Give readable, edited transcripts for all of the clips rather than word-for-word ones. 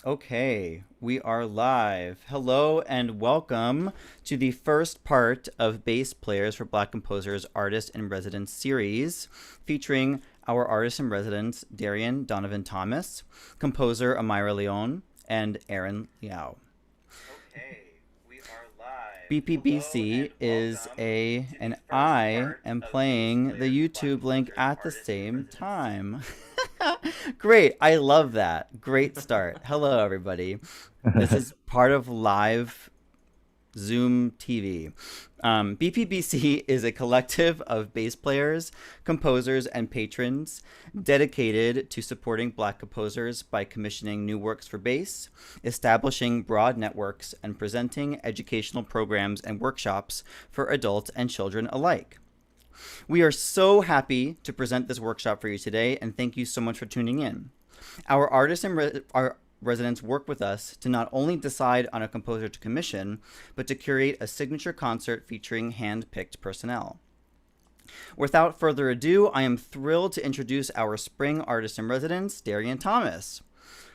Okay, we are live. Hello and welcome to the first part of Bass Players for Black Composers Artist in Residence series, featuring our artist in residence, Darian Donovan Thomas, composer Amira León, and Aaron Liao. BPBC is and I am playing the YouTube link at the same time. Great. I love that. Great start. Hello, everybody. This is part of live Zoom TV. BPBC is a collective of bass players, composers, and patrons dedicated to supporting Black composers by commissioning new works for bass, establishing broad networks, and presenting educational programs and workshops for adults and children alike. We are so happy to present this workshop for you today, and thank you so much for tuning in. Our artists and our residents work with us to not only decide on a composer to commission, but to curate a signature concert featuring hand-picked personnel. Without further ado, I am thrilled to introduce our spring artist in residence, Darian Thomas.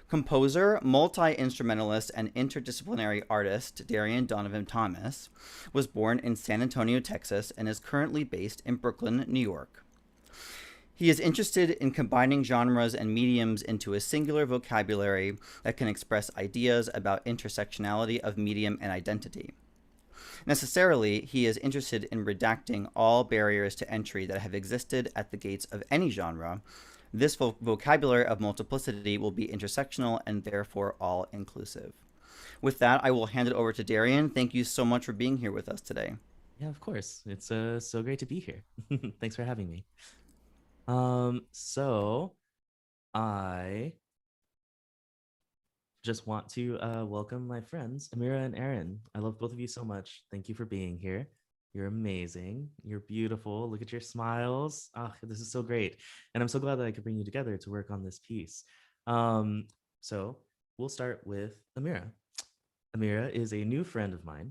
Composer, multi-instrumentalist, and interdisciplinary artist Darian Donovan Thomas was born in San Antonio, Texas, and is currently based in Brooklyn, New York. He is interested in combining genres and mediums into a singular vocabulary that can express ideas about intersectionality of medium and identity. Necessarily, he is interested in redacting all barriers to entry that have existed at the gates of any genre. This vocabulary of multiplicity will be intersectional and therefore all-inclusive. With that, I will hand it over to Darian. Thank you so much for being here with us today. Yeah, of course. It's so great to be here. Thanks for having me. So I just want to welcome my friends, Amira and Aaron. I love both of you so much. Thank you for being here. You're amazing. You're beautiful. Look at your smiles. Oh, this is so great. And I'm so glad that I could bring you together to work on this piece. So we'll start with Amira. Amira is a new friend of mine,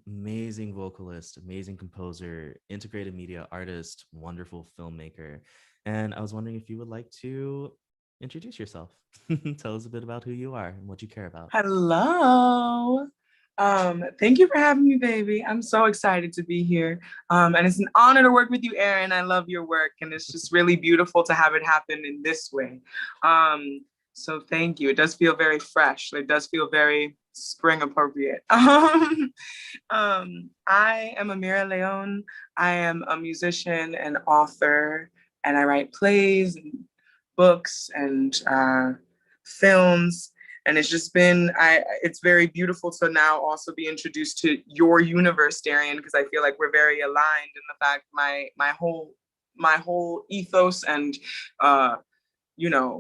amazing vocalist, amazing composer, integrated media artist, wonderful filmmaker. And I was wondering if you would like to introduce yourself. Tell us a bit about who you are and what you care about. Hello. Thank you for having me, baby. I'm so excited to be here. And it's an honor to work with you, Aaron. I love your work, and it's just really beautiful to have it happen in this way. So thank you. It does feel very fresh. It does feel very spring appropriate. I am Amira León. I am a musician and author, and I write plays and books and films. And it's just been, it's very beautiful to now also be introduced to your universe, Darian, because I feel like we're very aligned in the fact my whole ethos and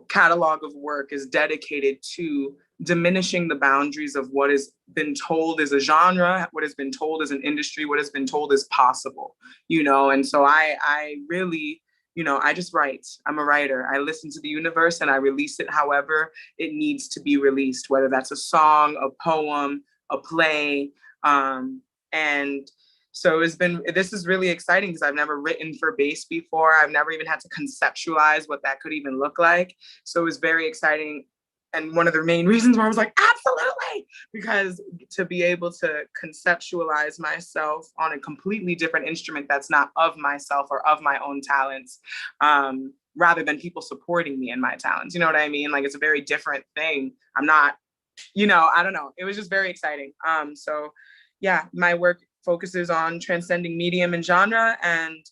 catalog of work is dedicated to diminishing the boundaries of what has been told as a genre, what has been told as an industry, what has been told as possible, and so I really, I just write. I'm a writer. I listen to the universe and I release it however it needs to be released, whether that's a song, a poem, a play. And so this is really exciting because I've never written for bass before. I've never even had to conceptualize what that could even look like. So it was very exciting. And one of the main reasons why I was like, absolutely, because to be able to conceptualize myself on a completely different instrument that's not of myself or of my own talents, rather than people supporting me in my talents. You know what I mean? Like, it's a very different thing. I'm not, I don't know. It was just very exciting. So yeah, my work focuses on transcending medium and genre and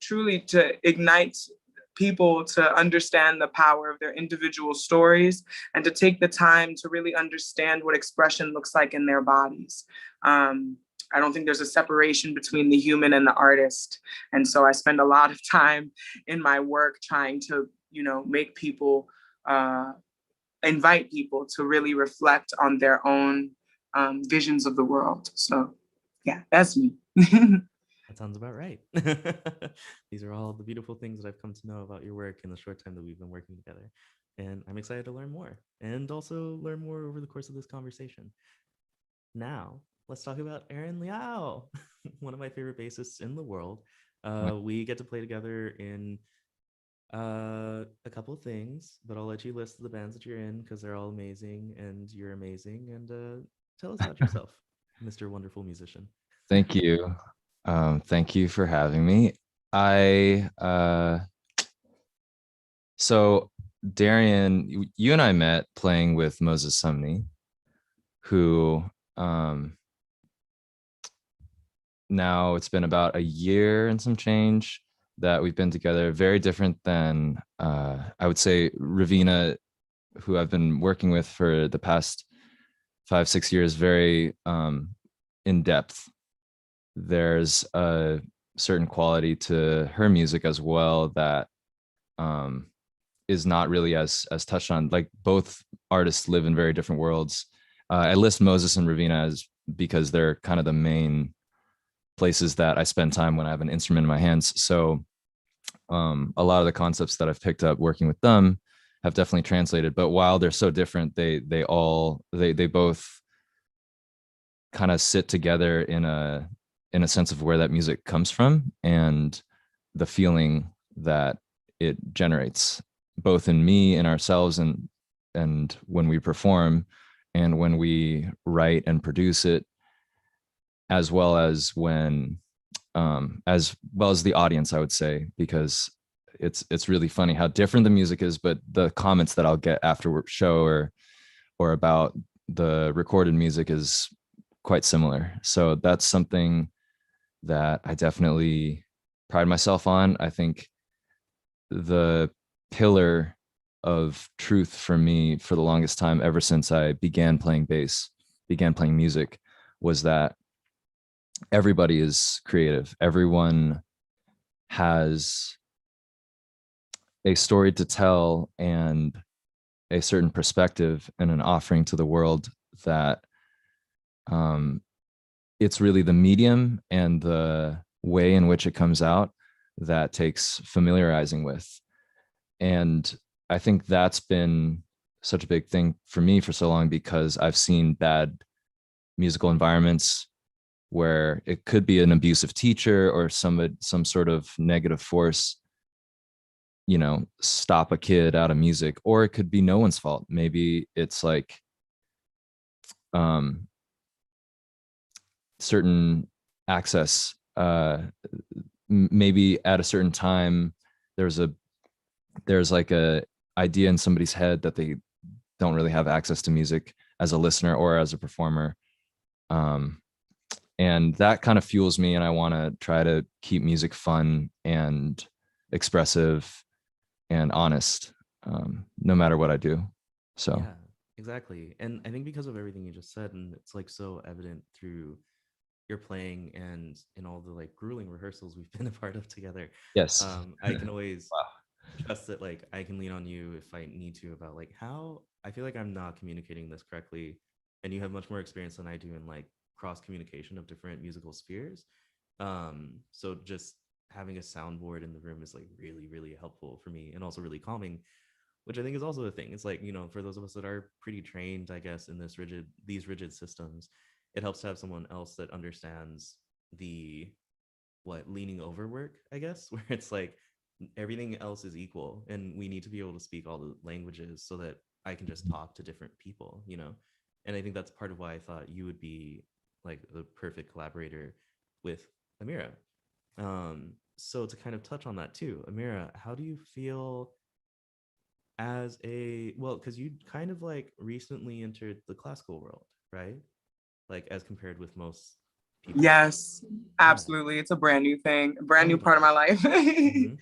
truly to ignite people to understand the power of their individual stories and to take the time to really understand what expression looks like in their bodies. I don't think there's a separation between the human and the artist. And so I spend a lot of time in my work trying to, make people, invite people to really reflect on their own visions of the world. So yeah, that's me. That sounds about right. These are all the beautiful things that I've come to know about your work in the short time that we've been working together. And I'm excited to learn more and also learn more over the course of this conversation. Now, let's talk about Aaron Liao, one of my favorite bassists in the world. We get to play together in a couple of things, but I'll let you list the bands that you're in because they're all amazing and you're amazing. And tell us about yourself, Mr. Wonderful Musician. Thank you. Thank you for having me. So Darian, you and I met playing with Moses Sumney, who now it's been about a year and some change that we've been together. Very different than I would say Ravina, who I've been working with for the past 5-6 years, very in depth. There's a certain quality to her music as well that is not really as touched on. Like, both artists live in very different worlds. I list Moses and Ravina as because they're kind of the main places that I spend time when I have an instrument in my hands. So a lot of the concepts that I've picked up working with them have definitely translated. But while they're so different, they both kind of sit together in a sense of where that music comes from and the feeling that it generates, both in me and ourselves, and when we perform and when we write and produce it, as well as when as well as the audience, I would say, because it's really funny how different the music is, but the comments that I'll get after show or about the recorded music is quite similar. So that's something that I definitely pride myself on. I think the pillar of truth for me for the longest time, ever since I began playing bass, began playing music, was that everybody is creative. Everyone has a story to tell and a certain perspective and an offering to the world that it's really the medium and the way in which it comes out that takes familiarizing with. And I think that's been such a big thing for me for so long, because I've seen bad musical environments where it could be an abusive teacher or some sort of negative force, stop a kid out of music, or it could be no one's fault. Maybe it's like certain access, maybe at a certain time there's like a idea in somebody's head that they don't really have access to music as a listener or as a performer, and that kind of fuels me, and I want to try to keep music fun and expressive and honest, no matter what I do. So yeah, exactly. And I think because of everything you just said, and it's like so evident through your playing and in all the like grueling rehearsals we've been a part of together, yes. I can always Wow. trust that like I can lean on you if I need to about like how I feel like I'm not communicating this correctly, and you have much more experience than I do in like cross communication of different musical spheres. So just having a soundboard in the room is like really, really helpful for me, and also really calming, which I think is also a thing. It's like, for those of us that are pretty trained, I guess, in these rigid systems, it helps to have someone else that understands the leaning over work, I guess, where it's like everything else is equal and we need to be able to speak all the languages so that I can just talk to different people. And I think that's part of why I thought you would be like the perfect collaborator with Amira. So to kind of touch on that too, Amira, how do you feel because you kind of like recently entered the classical world, right? Like as compared with most people? Yes, Yeah. absolutely. It's a brand new thing, a brand Tell me new about part of my life. Mhm.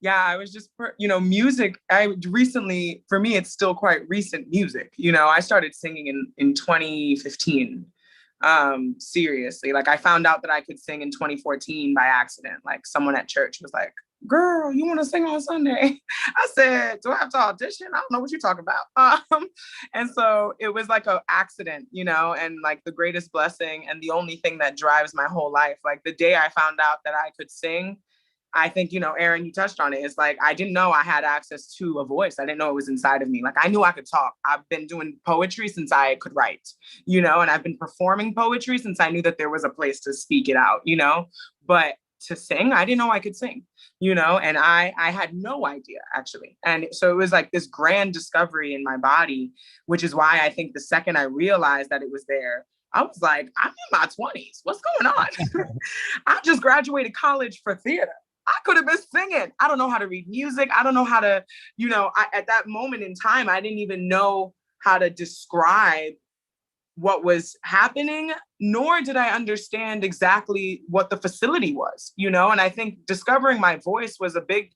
I was just, music. I recently, for me, it's still quite recent music. I started singing in 2015. Seriously, like I found out that I could sing in 2014 by accident. Like someone at church was like, "Girl, you want to sing on Sunday?" I said, "Do I have to audition? I don't know what you're talking about." And so it was like an accident, and like the greatest blessing and the only thing that drives my whole life. Like the day I found out that I could sing, I think, Aaron, you touched on it. It's like, I didn't know I had access to a voice. I didn't know it was inside of me. Like I knew I could talk. I've been doing poetry since I could write, and I've been performing poetry since I knew that there was a place to speak it out, but to sing, I didn't know I could sing, and I had no idea actually. And so it was like this grand discovery in my body, which is why I think the second I realized that it was there, I was like, I'm in my 20s. What's going on? I just graduated college for theater. I could have been singing. I don't know how to read music. I don't know how to, at that moment in time, I didn't even know how to describe what was happening, nor did I understand exactly what the facility was, and I think discovering my voice was a big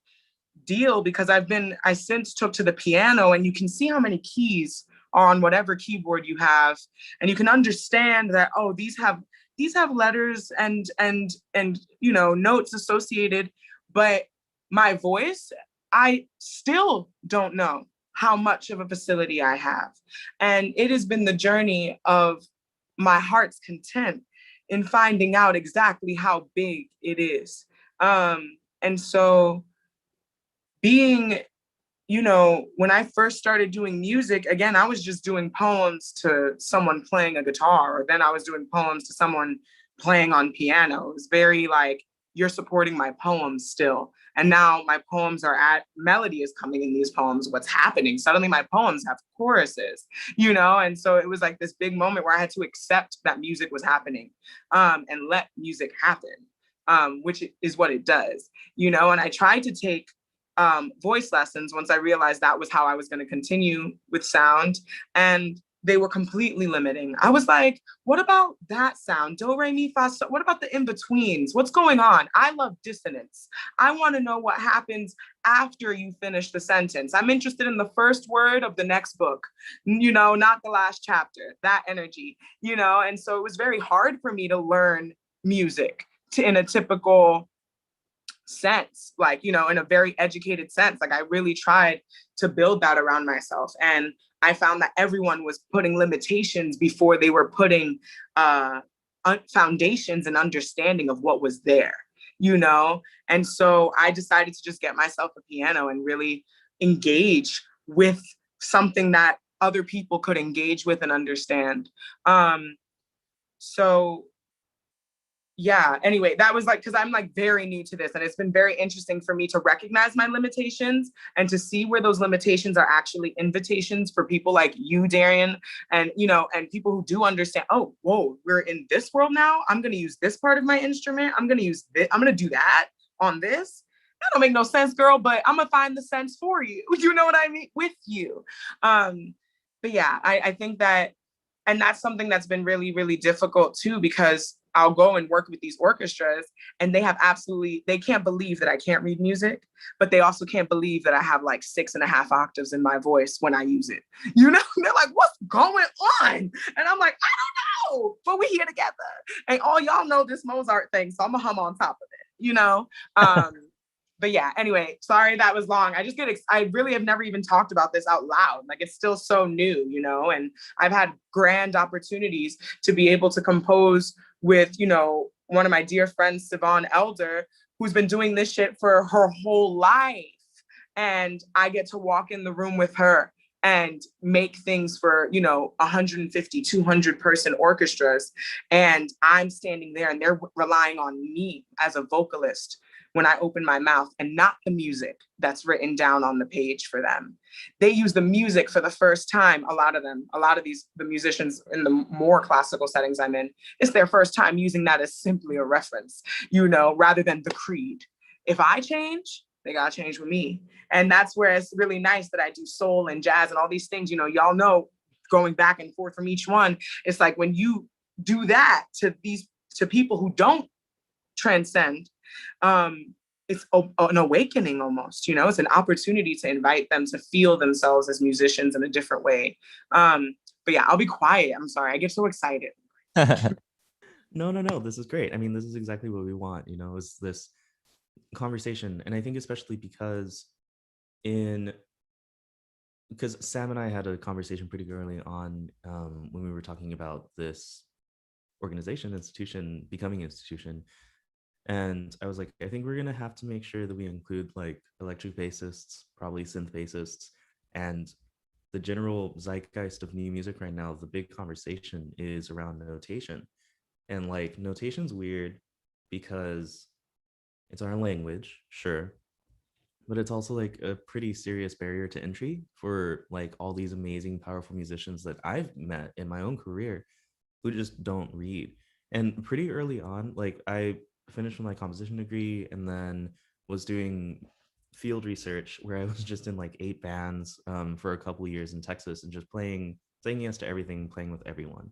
deal because I since took to the piano, and you can see how many keys are on whatever keyboard you have, and you can understand that, oh, these have letters and notes associated, but my voice, I still don't know how much of a facility I have. And it has been the journey of my heart's content in finding out exactly how big it is. And so being, when I first started doing music, again, I was just doing poems to someone playing a guitar, or then I was doing poems to someone playing on piano. It was very like, you're supporting my poems still. And now my poems melody is coming in these poems. What's happening? Suddenly my poems have choruses, And so it was like this big moment where I had to accept that music was happening, and let music happen, which is what it does, And I tried to take voice lessons once I realized that was how I was going to continue with sound. And they were completely limiting. I was like, what about that sound? Do, re, mi, fa, so. What about the in-betweens? What's going on? I love dissonance. I want to know what happens after you finish the sentence. I'm interested in the first word of the next book, not the last chapter, that energy, And so it was very hard for me to learn music in a typical sense, like, in a very educated sense. Like I really tried to build that around myself. And I found that everyone was putting limitations before they were putting foundations and understanding of what was there, And so I decided to just get myself a piano and really engage with something that other people could engage with and understand. So yeah, anyway, that was like, because I'm like very new to this, and it's been very interesting for me to recognize my limitations and to see where those limitations are actually invitations for people like you, Darian, and and people who do understand, oh, whoa, we're in this world now. I'm going to use this part of my instrument. I'm going to use this. I'm going to do that on this. That don't make no sense, girl, but I'm going to find the sense for you. You know what I mean? With you. But yeah, I think that, and that's something that's been really, really difficult too, because I'll go and work with these orchestras and they can't believe that I can't read music, but they also can't believe that I have like 6.5 octaves in my voice when I use it. They're like, what's going on? And I'm like, I don't know, but we're here together. And all y'all know this Mozart thing, so I'm gonna hum on top of it, But yeah, anyway, sorry that was long. I really have never even talked about this out loud. Like it's still so new, and I've had grand opportunities to be able to compose with, one of my dear friends, Siobhan Elder, who's been doing this shit for her whole life. And I get to walk in the room with her and make things for, 150, 200 person orchestras. And I'm standing there and they're relying on me as a vocalist when I open my mouth, and not the music that's written down on the page for them. They use the music for the first time. A lot of the musicians in the more classical settings I'm in, it's their first time using that as simply a reference, rather than the creed. If I change, they gotta change with me. And that's where it's really nice that I do soul and jazz and all these things, y'all know, going back and forth from each one. It's like when you do that to people who don't transcend, it's an awakening almost, it's an opportunity to invite them to feel themselves as musicians in a different way. But yeah, I'll be quiet. I'm sorry. I get so excited. No, this is great. I mean, this is exactly what we want, is this conversation. And I think especially because Sam and I had a conversation pretty early on when we were talking about this institution becoming an institution. And I was like, I think we're going to have to make sure that we include like electric bassists, probably synth bassists, and the general zeitgeist of new music right now. The big conversation is around notation. And like notation's weird because it's our language, sure, but it's also like a pretty serious barrier to entry for like all these amazing, powerful musicians that I've met in my own career who just don't read. And pretty early on, like I finished with my composition degree and then was doing field research where I was just in like 8 bands for a couple of years in Texas and just saying yes to everything, playing with everyone.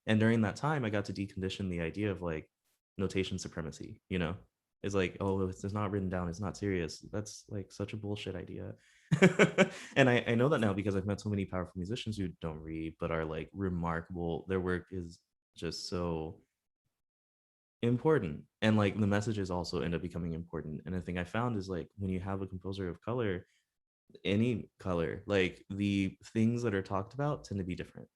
And during that time, I got to decondition the idea of like notation supremacy, It's like, oh, it's not written down, it's not serious. That's like such a bullshit idea. And I know that now because I've met so many powerful musicians who don't read, but are like remarkable. Their work is just so important. And like the messages also end up becoming important. And the thing I found is like when you have a composer of color, any color, like the things that are talked about tend to be different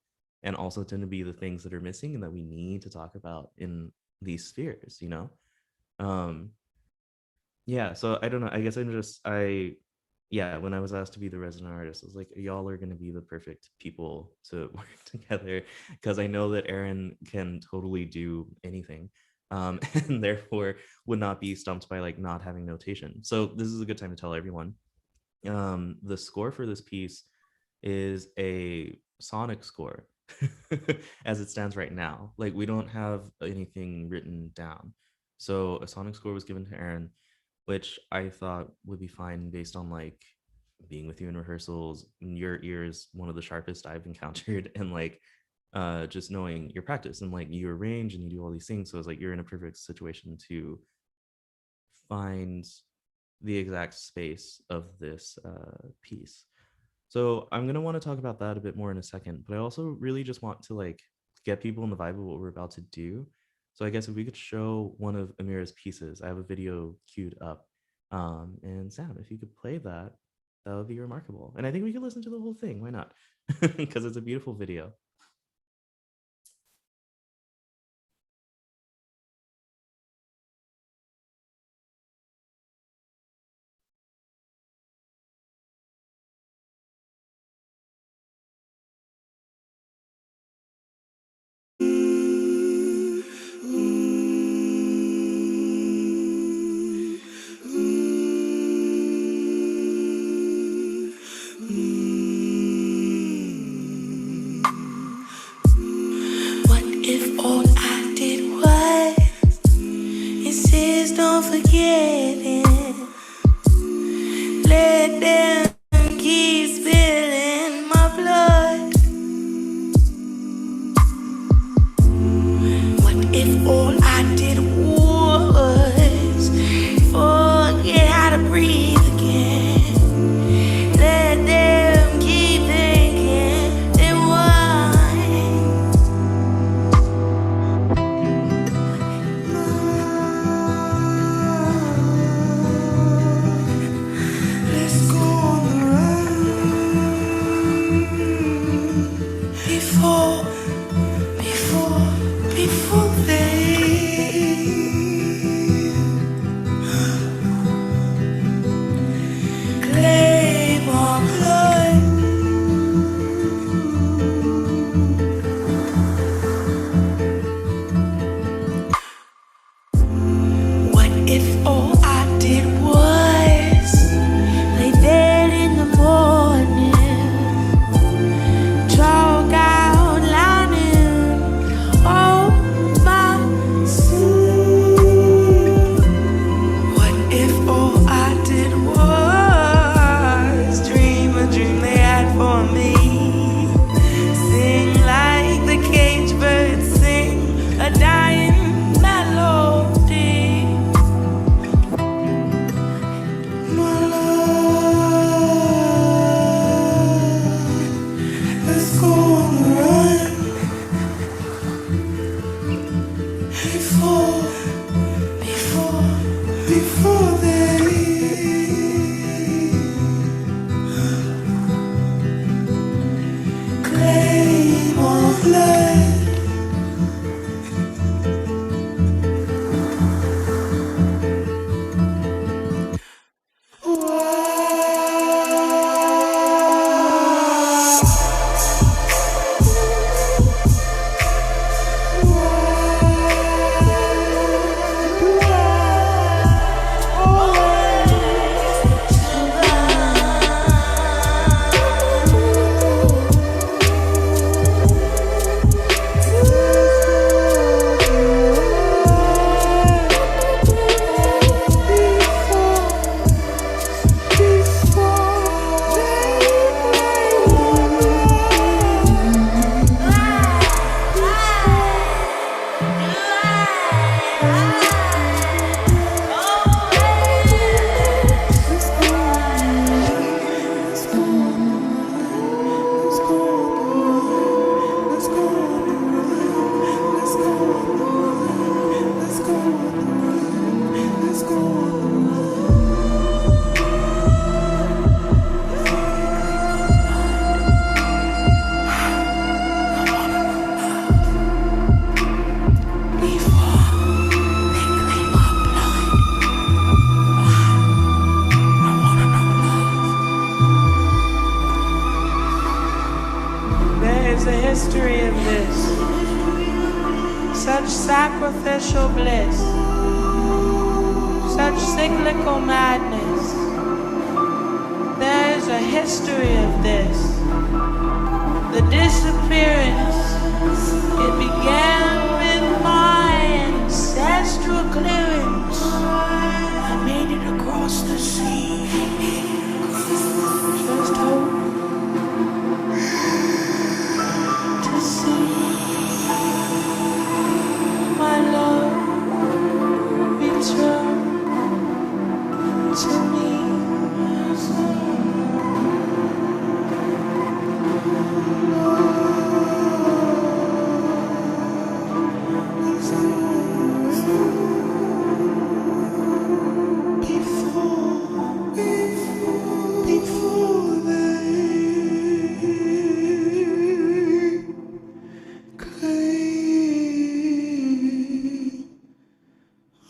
and also tend to be the things that are missing and that we need to talk about in these spheres, yeah, so I don't know, I guess when I was asked to be the resident artist, I was like, y'all are going to be the perfect people to work together because I know that Aaron can totally do anything, and therefore would not be stumped by like not having notation. So this is a good time to tell everyone the score for this piece is a sonic score as it stands right now. Like we don't have anything written down. So a sonic score was given to Aaron, which I thought would be fine based on like being with you in rehearsals. Your ear is one of the sharpest I've encountered, and like just knowing your practice and like you arrange and you do all these things. So it's like you're in a perfect situation to find the exact space of this piece. So I'm gonna want to talk about that a bit more in a second, but I also really just want to like get people in the vibe of what we're about to do. So I guess if we could show one of Amira's pieces, I have a video queued up. And Sam, if you could play that, that would be remarkable. And I think we could listen to the whole thing. Why not? Because it's a beautiful video. If all I did was, it says don't forget it. Let them keep spilling my blood. What if all I did was forget how to breathe again? Let them keep thinking they won. before they claim our blood. Sacrificial bliss, such cyclical madness. There is a history of this. The disappearance, it began with my ancestral clearance. I made it across the sea. Just hope to see my love return to me. Before they claim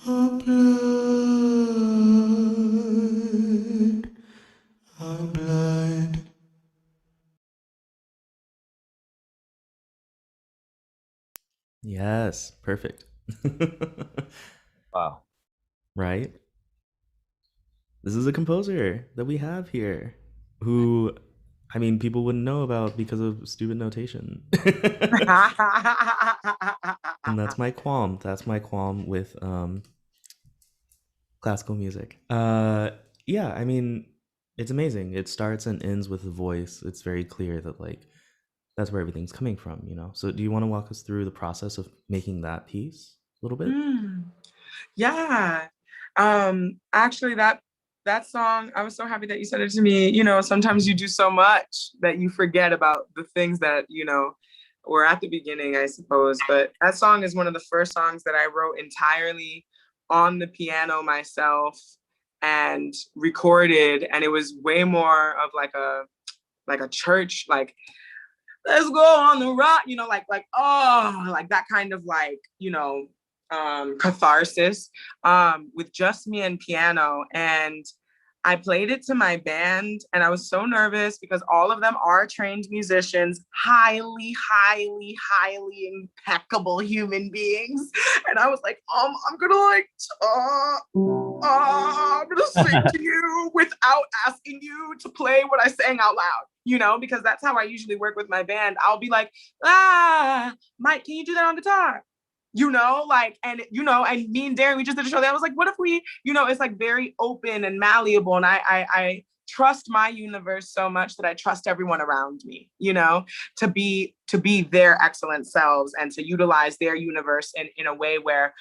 our blood, our blood. Yes, perfect. Wow. Right? This is a composer that we have here who, I mean, people wouldn't know about because of stupid notation. And that's my qualm. That's my qualm with classical music. Yeah, I mean, it's amazing. It starts and ends with a voice. It's very clear that like that's where everything's coming from, you know. So do you want to walk us through the process of making that piece a little bit? Yeah. Actually that song, I was so happy that you said it to me. You know, sometimes you do so much that you forget about the things that, you know, were at the beginning, I suppose. But that song is one of the first songs that I wrote entirely on the piano myself and recorded. And it was way more of like a church, like, let's go on the rock, you know, like, oh, like that kind of like, you know, catharsis, with just me and piano. And I played it to my band and I was so nervous because all of them are trained musicians, highly, highly, highly impeccable human beings. And I was like, I'm gonna like, I'm gonna sing to you without asking you to play what I sang out loud, you know, because that's how I usually work with my band. I'll be like, Mike, can you do that on guitar? You know, like, and, you know, and me and Darian, we just did a show that I was like, what if we, you know, it's like very open and malleable. And I trust my universe so much that I trust everyone around me, you know, to be their excellent selves and to utilize their universe in a way where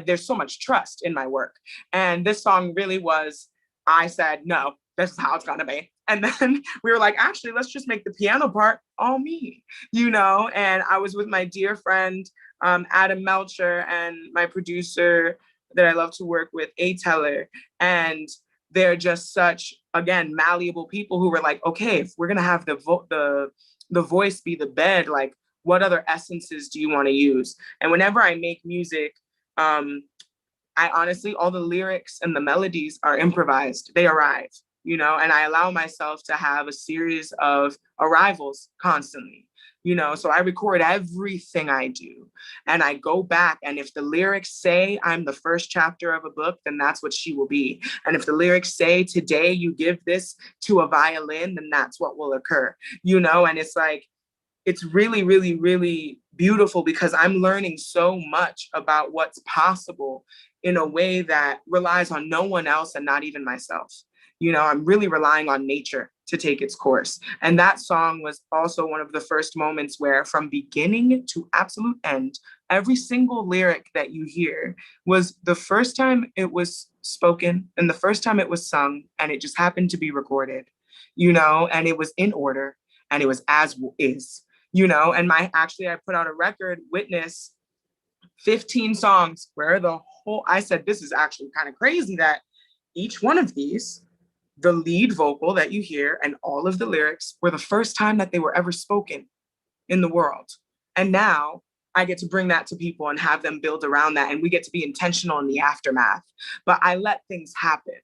there's so much trust in my work. And this song really was, I said, no, this is how it's gonna be. And then we were like, actually, let's just make the piano part all me, you know? And I was with my dear friend, Adam Melcher, and my producer, that I love to work with, A Teller, and they're just such, again, malleable people who were like, okay, if we're gonna have the voice be the bed, like what other essences do you want to use? And whenever I make music, I honestly, all the lyrics and the melodies are improvised. They arrive, and I allow myself to have a series of arrivals constantly, so I record everything I do and I go back. And if the lyrics say I'm the first chapter of a book, then that's what she will be. And if the lyrics say today you give this to a violin, then that's what will occur, and it's like, it's really, really, really beautiful because I'm learning so much about what's possible in a way that relies on no one else and not even myself. I'm really relying on nature to take its course. And that song was also one of the first moments where from beginning to absolute end, every single lyric that you hear was the first time it was spoken and the first time it was sung, and it just happened to be recorded, and it was in order and it was as is. And I put out a record, Witness, 15 songs where I said, this is actually kind of crazy that each one of these, the lead vocal that you hear and all of the lyrics were the first time that they were ever spoken in the world. And now I get to bring that to people and have them build around that. And we get to be intentional in the aftermath. But I let things happen.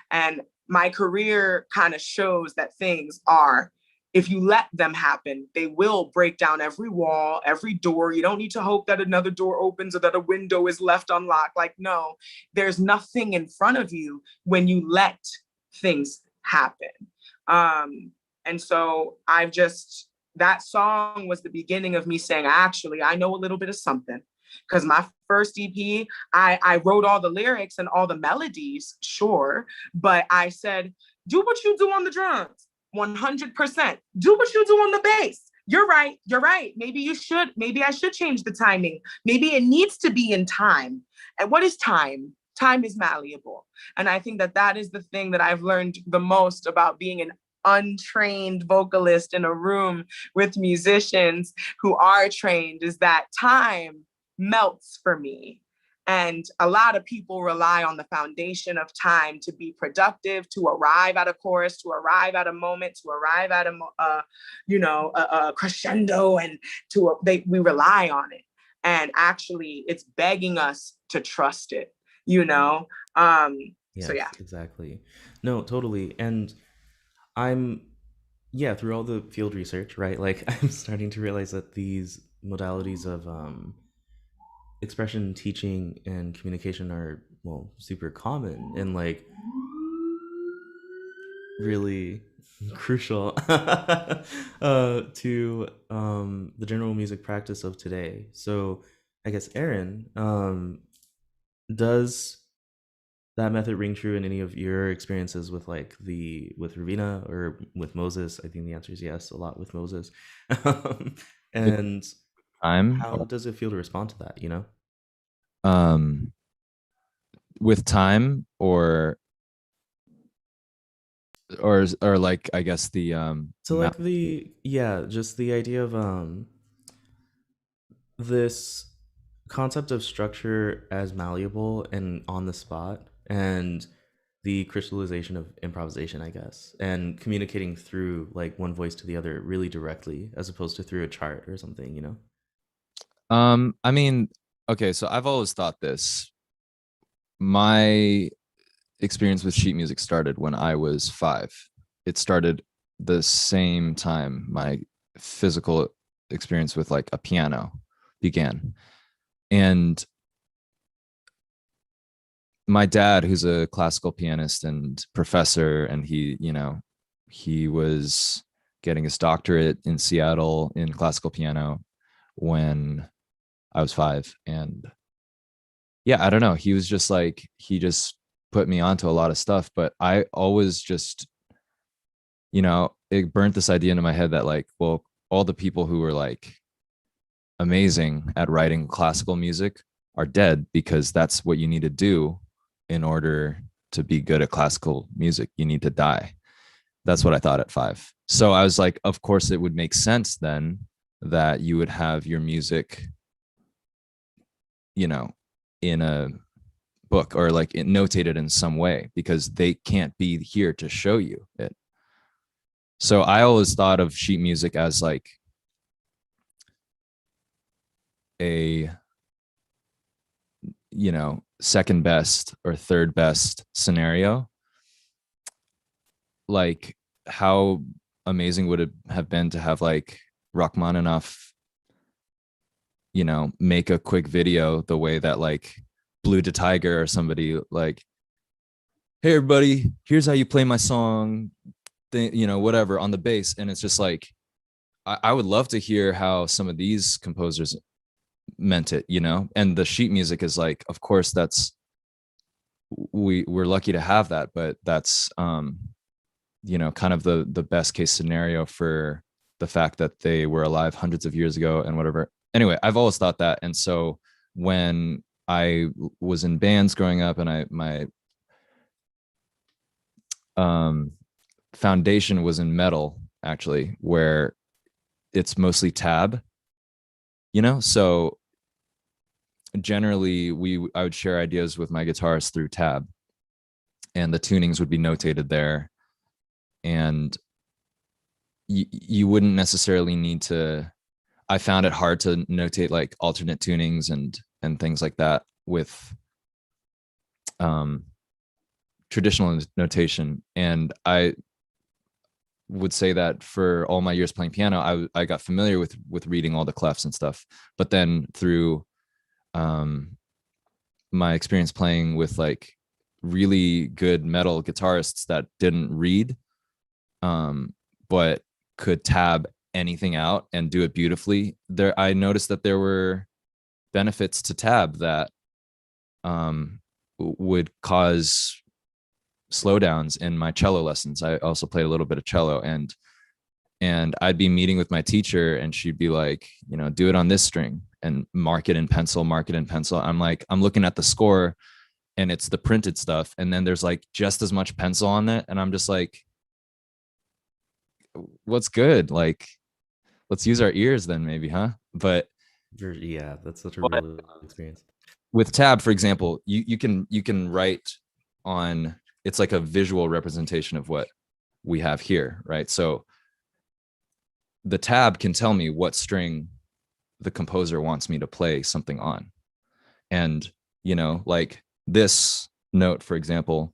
And my career kind of shows that things are, if you let them happen, they will break down every wall, every door. You don't need to hope that another door opens or that a window is left unlocked. Like, no, there's nothing in front of you when you let things happen. And so that song was the beginning of me saying, actually, I know a little bit of something. Because my first EP, I wrote all the lyrics and all the melodies, sure. But I said, do what you do on the drums. 100%. Do what you do on the bass. You're right. Maybe I should change the timing. Maybe it needs to be in time. And what is time? Time is malleable. And I think that is the thing that I've learned the most about being an untrained vocalist in a room with musicians who are trained, is that time melts for me. And a lot of people rely on the foundation of time to be productive, to arrive at a chorus, to arrive at a moment, to arrive at a crescendo, and we rely on it. And actually, it's begging us to trust it. Yes, So yeah, exactly. No, totally. And through all the field research, right? Like I'm starting to realize that these modalities of expression, teaching, and communication are super common and like really crucial to the general music practice of today. So I guess Aaron, does that method ring true in any of your experiences with with Ravina or with Moses? I think the answer is yes, a lot with Moses. And how does it feel to respond to that, with time or like, I guess the so like just the idea of this concept of structure as malleable and on the spot, and the crystallization of improvisation, I guess, and communicating through like one voice to the other really directly, as opposed to through a chart or something, I mean, okay, so I've always thought this. My experience with sheet music started when I was 5. It started the same time my physical experience with like a piano began. And my dad, who's a classical pianist and professor, and he was getting his doctorate in Seattle in classical piano when I was 5. And yeah, I don't know. He was just like, he just put me onto a lot of stuff, but I always just, it burnt this idea into my head that like, well, all the people who were like amazing at writing classical music are dead, because that's what you need to do in order to be good at classical music. You need to die. That's what I thought at 5. So I was like, of course it would make sense then that you would have your music, in a book or like notate it in some way, because they can't be here to show you it. So I always thought of sheet music as like a, you know, second best or third best scenario. Like, how amazing would it have been to have like Rachmaninoff, you know, make a quick video the way that like Blue to Tiger or somebody, like, hey everybody, here's how you play my song, you know, whatever, on the bass. And it's just like, I would love to hear how some of these composers meant it, you know. And the sheet music is like, of course, that's, we're lucky to have that, but that's you know, kind of the best case scenario for the fact that they were alive hundreds of years ago and whatever. Anyway, I've always thought that. And so when I was in bands growing up, and my foundation was in metal, actually, where it's mostly tab, you know. So generally I would share ideas with my guitarist through tab, and the tunings would be notated there. And you wouldn't necessarily need to, I found it hard to notate like alternate tunings and things like that with traditional notation. And I would say that for all my years playing piano, I got familiar with reading all the clefs and stuff. But then through my experience playing with like really good metal guitarists that didn't read, but could tab anything out and do it beautifully, there I noticed that there were benefits to tab that would cause slowdowns in my cello lessons. I also played a little bit of cello, and I'd be meeting with my teacher and she'd be like, you know, do it on this string and mark it in pencil. I'm like, I'm looking at the score and it's the printed stuff, and then there's like just as much pencil on it, and I'm just like, what's good? Like, let's use our ears then, maybe, huh? But yeah, that's such a real experience. With tab, for example, you can write on, it's like a visual representation of what we have here, right? So the tab can tell me what string the composer wants me to play something on. And, you know, like this note, for example,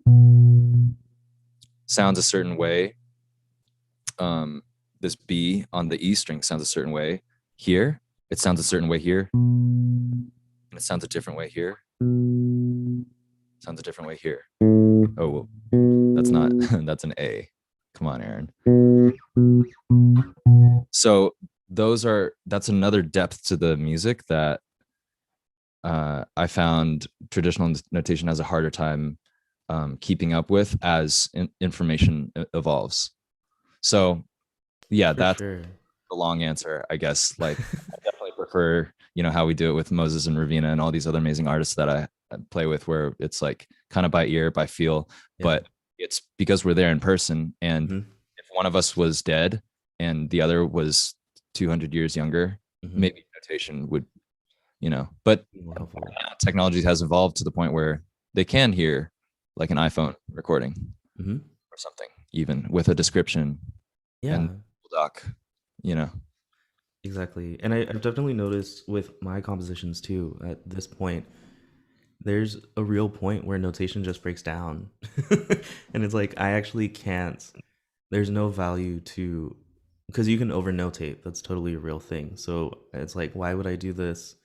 sounds a certain way. This B on the E string sounds a certain way here. It sounds a certain way here. And it sounds a different way here. Sounds a different way here. Oh, well, that's not, that's an A. Come on, Aaron. So that's another depth to the music that I found traditional notation has a harder time keeping up with as information evolves. So yeah, that's the long answer, I guess. Like, I definitely prefer, you know, how we do it with Moses and Ravina and all these other amazing artists that I play with, where it's like kind of by ear, by feel, but it's because we're there in person. And if one of us was dead and the other was 200 years younger, maybe notation would, you know, but technology has evolved to the point where they can hear like an iPhone recording or something, even with a description. And doc, you know. Exactly. And I've definitely noticed with my compositions too, at this point, there's a real point where notation just breaks down. And it's like, I actually can't, there's no value to, because you can over notate. That's totally a real thing. So it's like, why would I do this?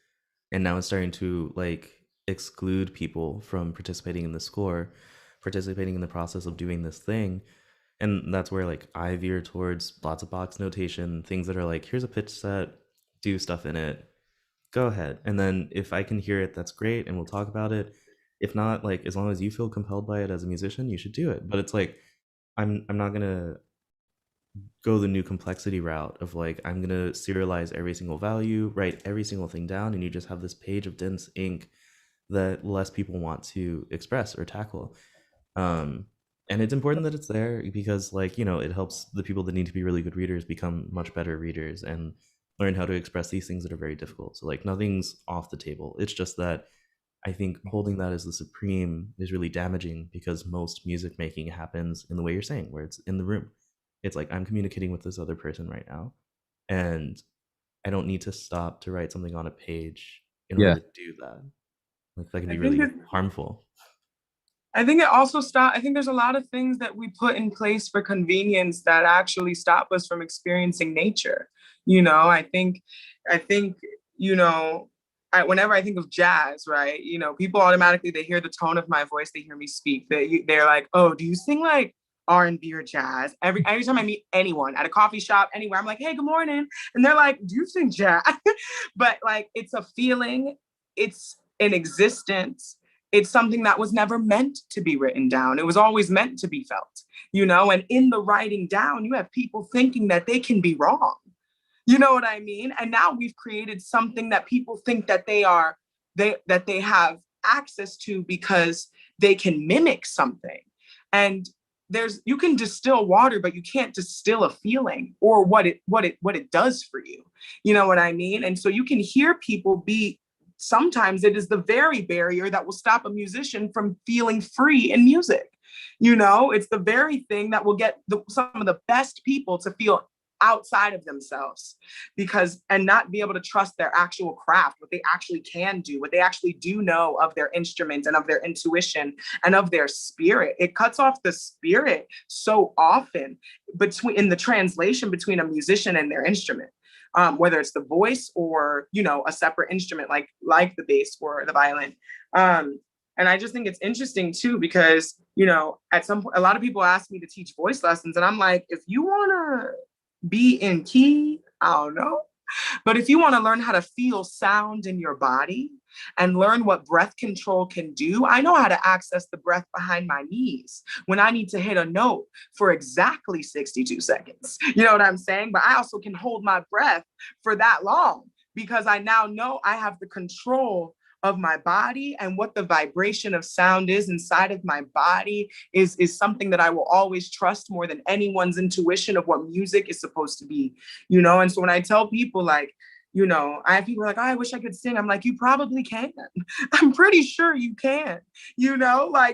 And now it's starting to like exclude people from participating in the score, participating in the process of doing this thing. And that's where like I veer towards lots of box notation, things that are like, here's a pitch set, do stuff in it, go ahead. And then if I can hear it, that's great, and we'll talk about it. If not, like, as long as you feel compelled by it as a musician, you should do it. But it's like, I'm not gonna go the new complexity route of like, I'm gonna serialize every single value, write every single thing down, and you just have this page of dense ink that less people want to express or tackle. And it's important that it's there because, like, you know, it helps the people that need to be really good readers become much better readers and learn how to express these things that are very difficult. So like, nothing's off the table. It's just that I think holding that as the supreme is really damaging, because most music making happens in the way you're saying, where it's in the room. It's like, I'm communicating with this other person right now, and I don't need to stop to write something on a page in Yeah. order to do that. Like, that can I be think really it, harmful. I think it also I think there's a lot of things that we put in place for convenience that actually stop us from experiencing nature. I think, you know, whenever I think of jazz, right, people automatically, they hear the tone of my voice, they hear me speak, they're like, oh, do you sing like R&B or jazz? Every time I meet anyone at a coffee shop, anywhere, I'm like, hey, good morning. And they're like, do you sing jazz? But like, it's a feeling, it's an existence, it's something that was never meant to be written down. It was always meant to be felt, and in the writing down, you have people thinking that they can be wrong. You know what I mean? And now we've created something that people think that that they have access to because they can mimic something. And you can distill water, but you can't distill a feeling or what it does for you. You know what I mean? And so you can hear people be, sometimes it is the very barrier that will stop a musician from feeling free in music. It's the very thing that will get some of the best people to feel outside of themselves, and not be able to trust their actual craft, what they actually can do, what they actually do know of their instrument and of their intuition and of their spirit. It cuts off the spirit so often in the translation between a musician and their instrument. Whether it's the voice or, a separate instrument like the bass or the violin. And I just think it's interesting too, because, at some point, a lot of people ask me to teach voice lessons, and I'm like, if you want to be in key, I don't know. But if you want to learn how to feel sound in your body and learn what breath control can do, I know how to access the breath behind my knees when I need to hit a note for exactly 62 seconds. You know what I'm saying? But I also can hold my breath for that long because I now know I have the control of my body, and what the vibration of sound is inside of my body is something that I will always trust more than anyone's intuition of what music is supposed to be, And so when I tell people, I have people like, oh, I wish I could sing. I'm like, you probably can. I'm pretty sure you can,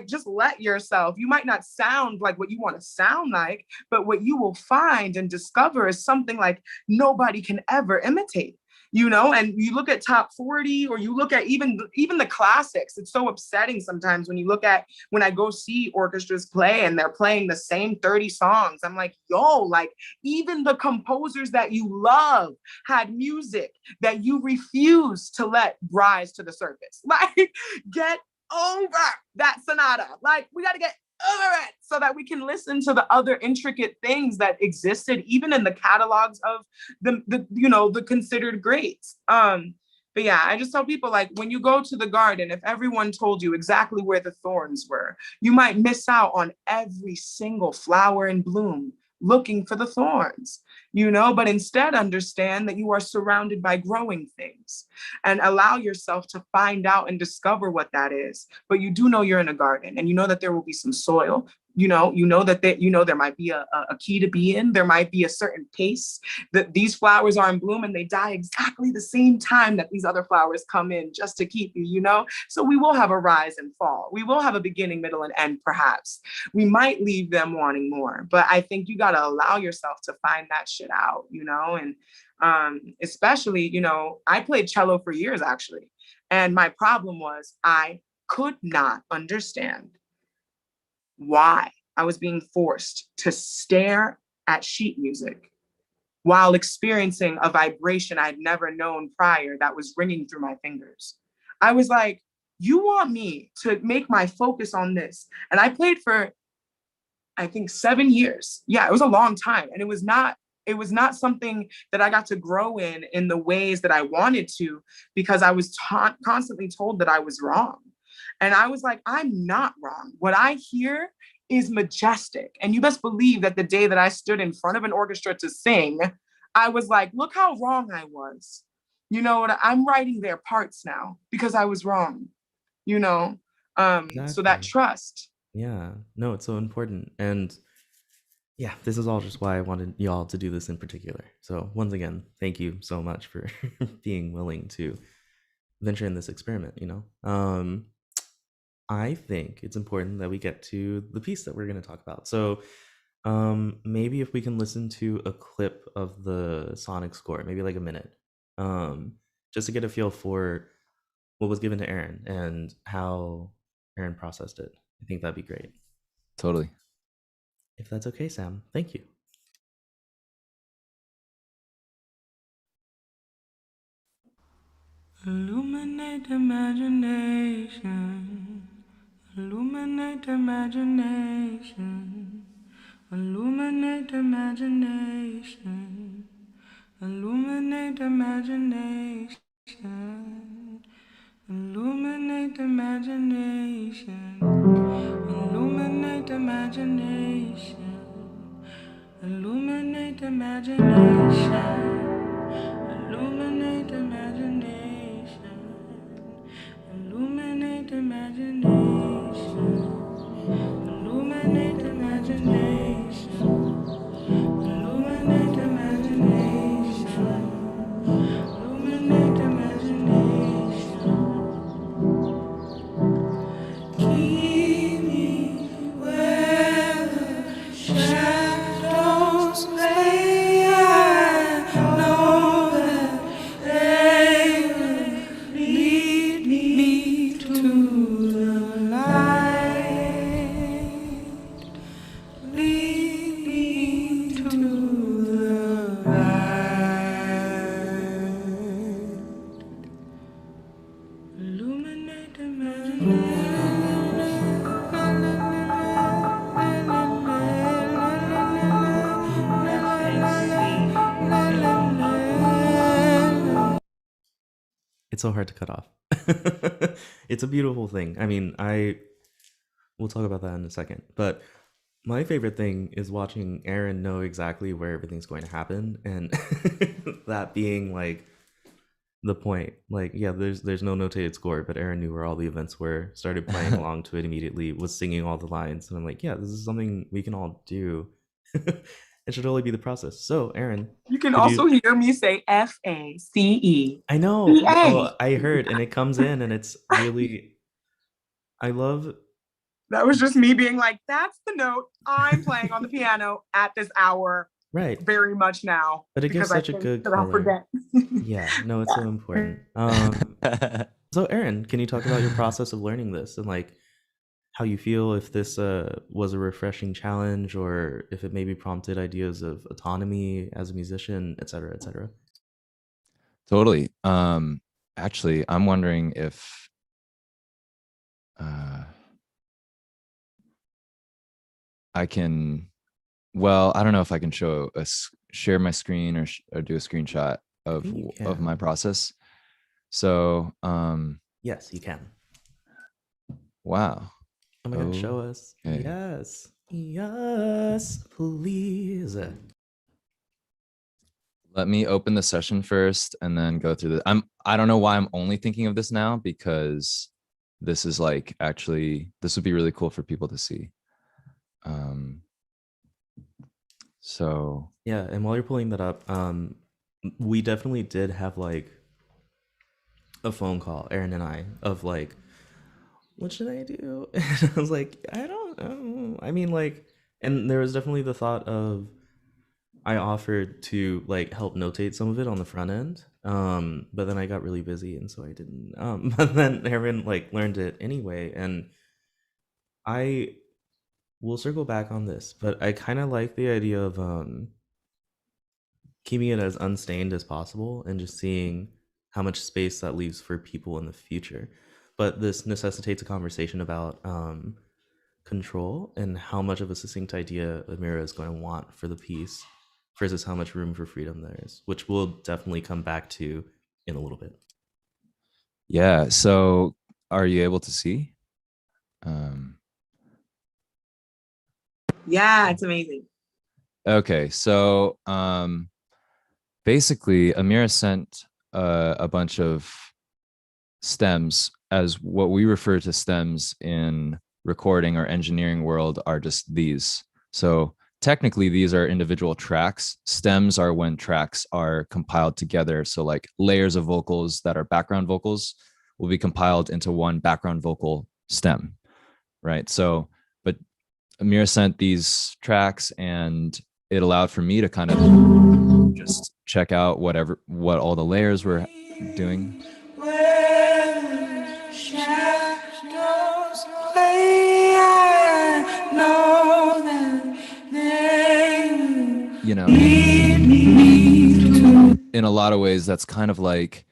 just let yourself. You might not sound like what you want to sound like, but what you will find and discover is something like nobody can ever imitate. And you look at top 40, or you look at even the classics. It's so upsetting sometimes when I go see orchestras play and they're playing the same 30 songs. I'm like, yo, even the composers that you love had music that you refuse to let rise to the surface. Get over that sonata. We got to get over it so that we can listen to the other intricate things that existed even in the catalogs of the considered greats. But yeah, I just tell people, when you go to the garden, if everyone told you exactly where the thorns were, you might miss out on every single flower in bloom looking for the thorns, but instead understand that you are surrounded by growing things and allow yourself to find out and discover what that is. But you do know you're in a garden, and you know that there will be some soil. There might be a key to be in. There might be a certain pace that these flowers are in bloom, and they die exactly the same time that these other flowers come in, just to keep you, So we will have a rise and fall. We will have a beginning, middle, and end, perhaps. We might leave them wanting more, but I think you got to allow yourself to find that shit out, and especially, I played cello for years, actually. And my problem was I could not understand why I was being forced to stare at sheet music while experiencing a vibration I'd never known prior that was ringing through my fingers. I was like, you want me to make my focus on this? And I played for, I think, 7 years. Yeah, it was a long time. And it was not something that I got to grow in the ways that I wanted to, because I was constantly told that I was wrong. And I was like, I'm not wrong. What I hear is majestic. And you best believe that the day that I stood in front of an orchestra to sing, I was like, look how wrong I was. I'm writing their parts now because I was wrong, So that Exactly. trust. Yeah, no, it's so important. And yeah, this is all just why I wanted y'all to do this in particular. So once again, thank you so much for being willing to venture in this experiment, you know. I think it's important that we get to the piece that we're going to talk about. So maybe if we can listen to a clip of the sonic score, maybe like a minute, just to get a feel for what was given to Aaron and how Aaron processed it. I think that'd be great. Totally. If that's okay, Sam. Thank you. Illuminate imagination. Illuminate imagination. Illuminate imagination. Illuminate imagination. Illuminate imagination. Illuminate imagination. Illuminate imagination. Illuminate imagination. Illuminate imagination. Illuminate imagination. Illuminate imagination. Illuminate imagination. Keep me where the shadows play. I know that they will lead me to the light. Lead me to the light. Illuminate imagination. It's so hard to cut off. It's a beautiful thing. I mean, we'll talk about that in a second. But my favorite thing is watching Aaron know exactly where everything's going to happen, and that being like the point. Like, yeah, there's no notated score, but Aaron knew where all the events were, started playing along to it immediately, was singing all the lines, and I'm like, yeah, this is something we can all do. It should only be the process. So, Aaron, You can could also hear me say FACE. I know. Yay. Oh, I heard, and it comes in, and it's really. I love. That was just me being like, that's the note I'm playing on the piano at this hour Right. very much now. But it gives because I such a think good that I'll color. forget. Yeah, no, it's so important. So, Aaron, can you talk about your process of learning this and like how you feel, if this was a refreshing challenge, or if it maybe prompted ideas of autonomy as a musician, et cetera, et cetera? Totally. Actually, I'm wondering if I can. Well, I don't know if I can share my screen or do a screenshot of think you my can. process. So, Yes, you can. wow. Oh my God, show us. Okay. Yes. Yes, please. Let me open the session first and then go through the. I don't know why I'm only thinking of this now, because this is like, actually, this would be really cool for people to see. So Yeah, and while you're pulling that up, we definitely did have like a phone call, Aaron and I, of like, what should I do? And I was like, I don't know. I mean, like, and there was definitely the thought of, I offered to like help notate some of it on the front end, but then I got really busy, and so I didn't. But then Aaron like learned it anyway, and I will circle back on this, but I kind of like the idea of keeping it as unstained as possible and just seeing how much space that leaves for people in the future. But this necessitates a conversation about control and how much of a succinct idea Amira is going to want for the piece versus how much room for freedom there is, which we'll definitely come back to in a little bit. yeah. So are you able to see? Yeah, it's amazing. Okay. So basically, Amira sent a bunch of stems, as what we refer to stems in recording or engineering world are just these. So technically these are individual tracks. Stems are when tracks are compiled together. So like layers of vocals that are background vocals will be compiled into one background vocal stem, right? So, but Amira sent these tracks, and it allowed for me to kind of just check out what all the layers were doing. Where shadows lay, I know that they will You know, lead me to in a lot of ways, that's kind of like,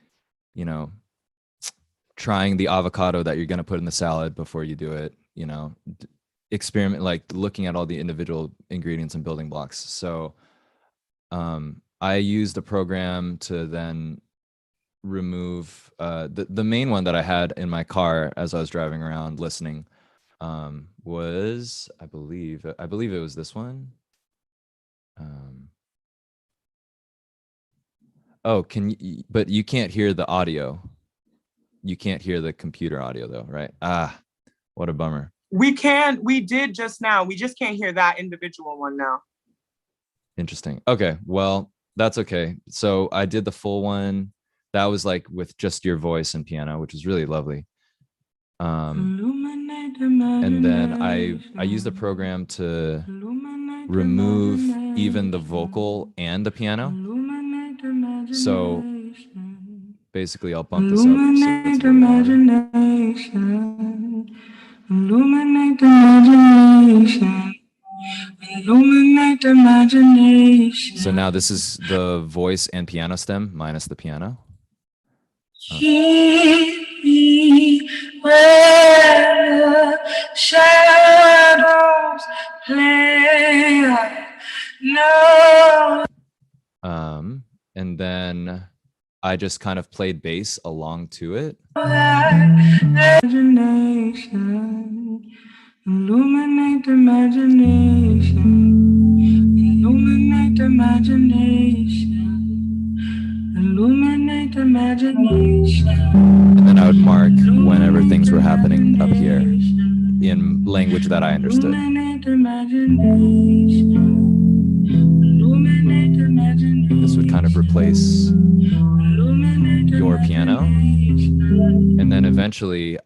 you know, trying the avocado that you're going to put in the salad before you do it, you know, experiment, like looking at all the individual ingredients and building blocks. So I used a program to then remove the main one that I had in my car as I was driving around listening was I believe it was this one. Oh, but you can't hear the audio. You can't hear the computer audio though, right? What a bummer. We did just now. We just can't hear that individual one now. Interesting. Okay, well, that's okay. So I did the full one. That was like with just your voice and piano, which is really lovely. And then I used the program to remove even the vocal and the piano. So basically I'll bump this up. illuminate imagination, illuminate imagination, illuminate imagination. So now this is the voice and piano stem minus the piano. Keep me where the shadows play. No. And then I just kind of played bass along to it. Imagination, illuminate imagination, illuminate imagination, illuminate imagination. And then I would mark whenever things were happening up here in language that I understood. Illuminate imagination, illuminate imagination. This would kind of replace your piano. And then eventually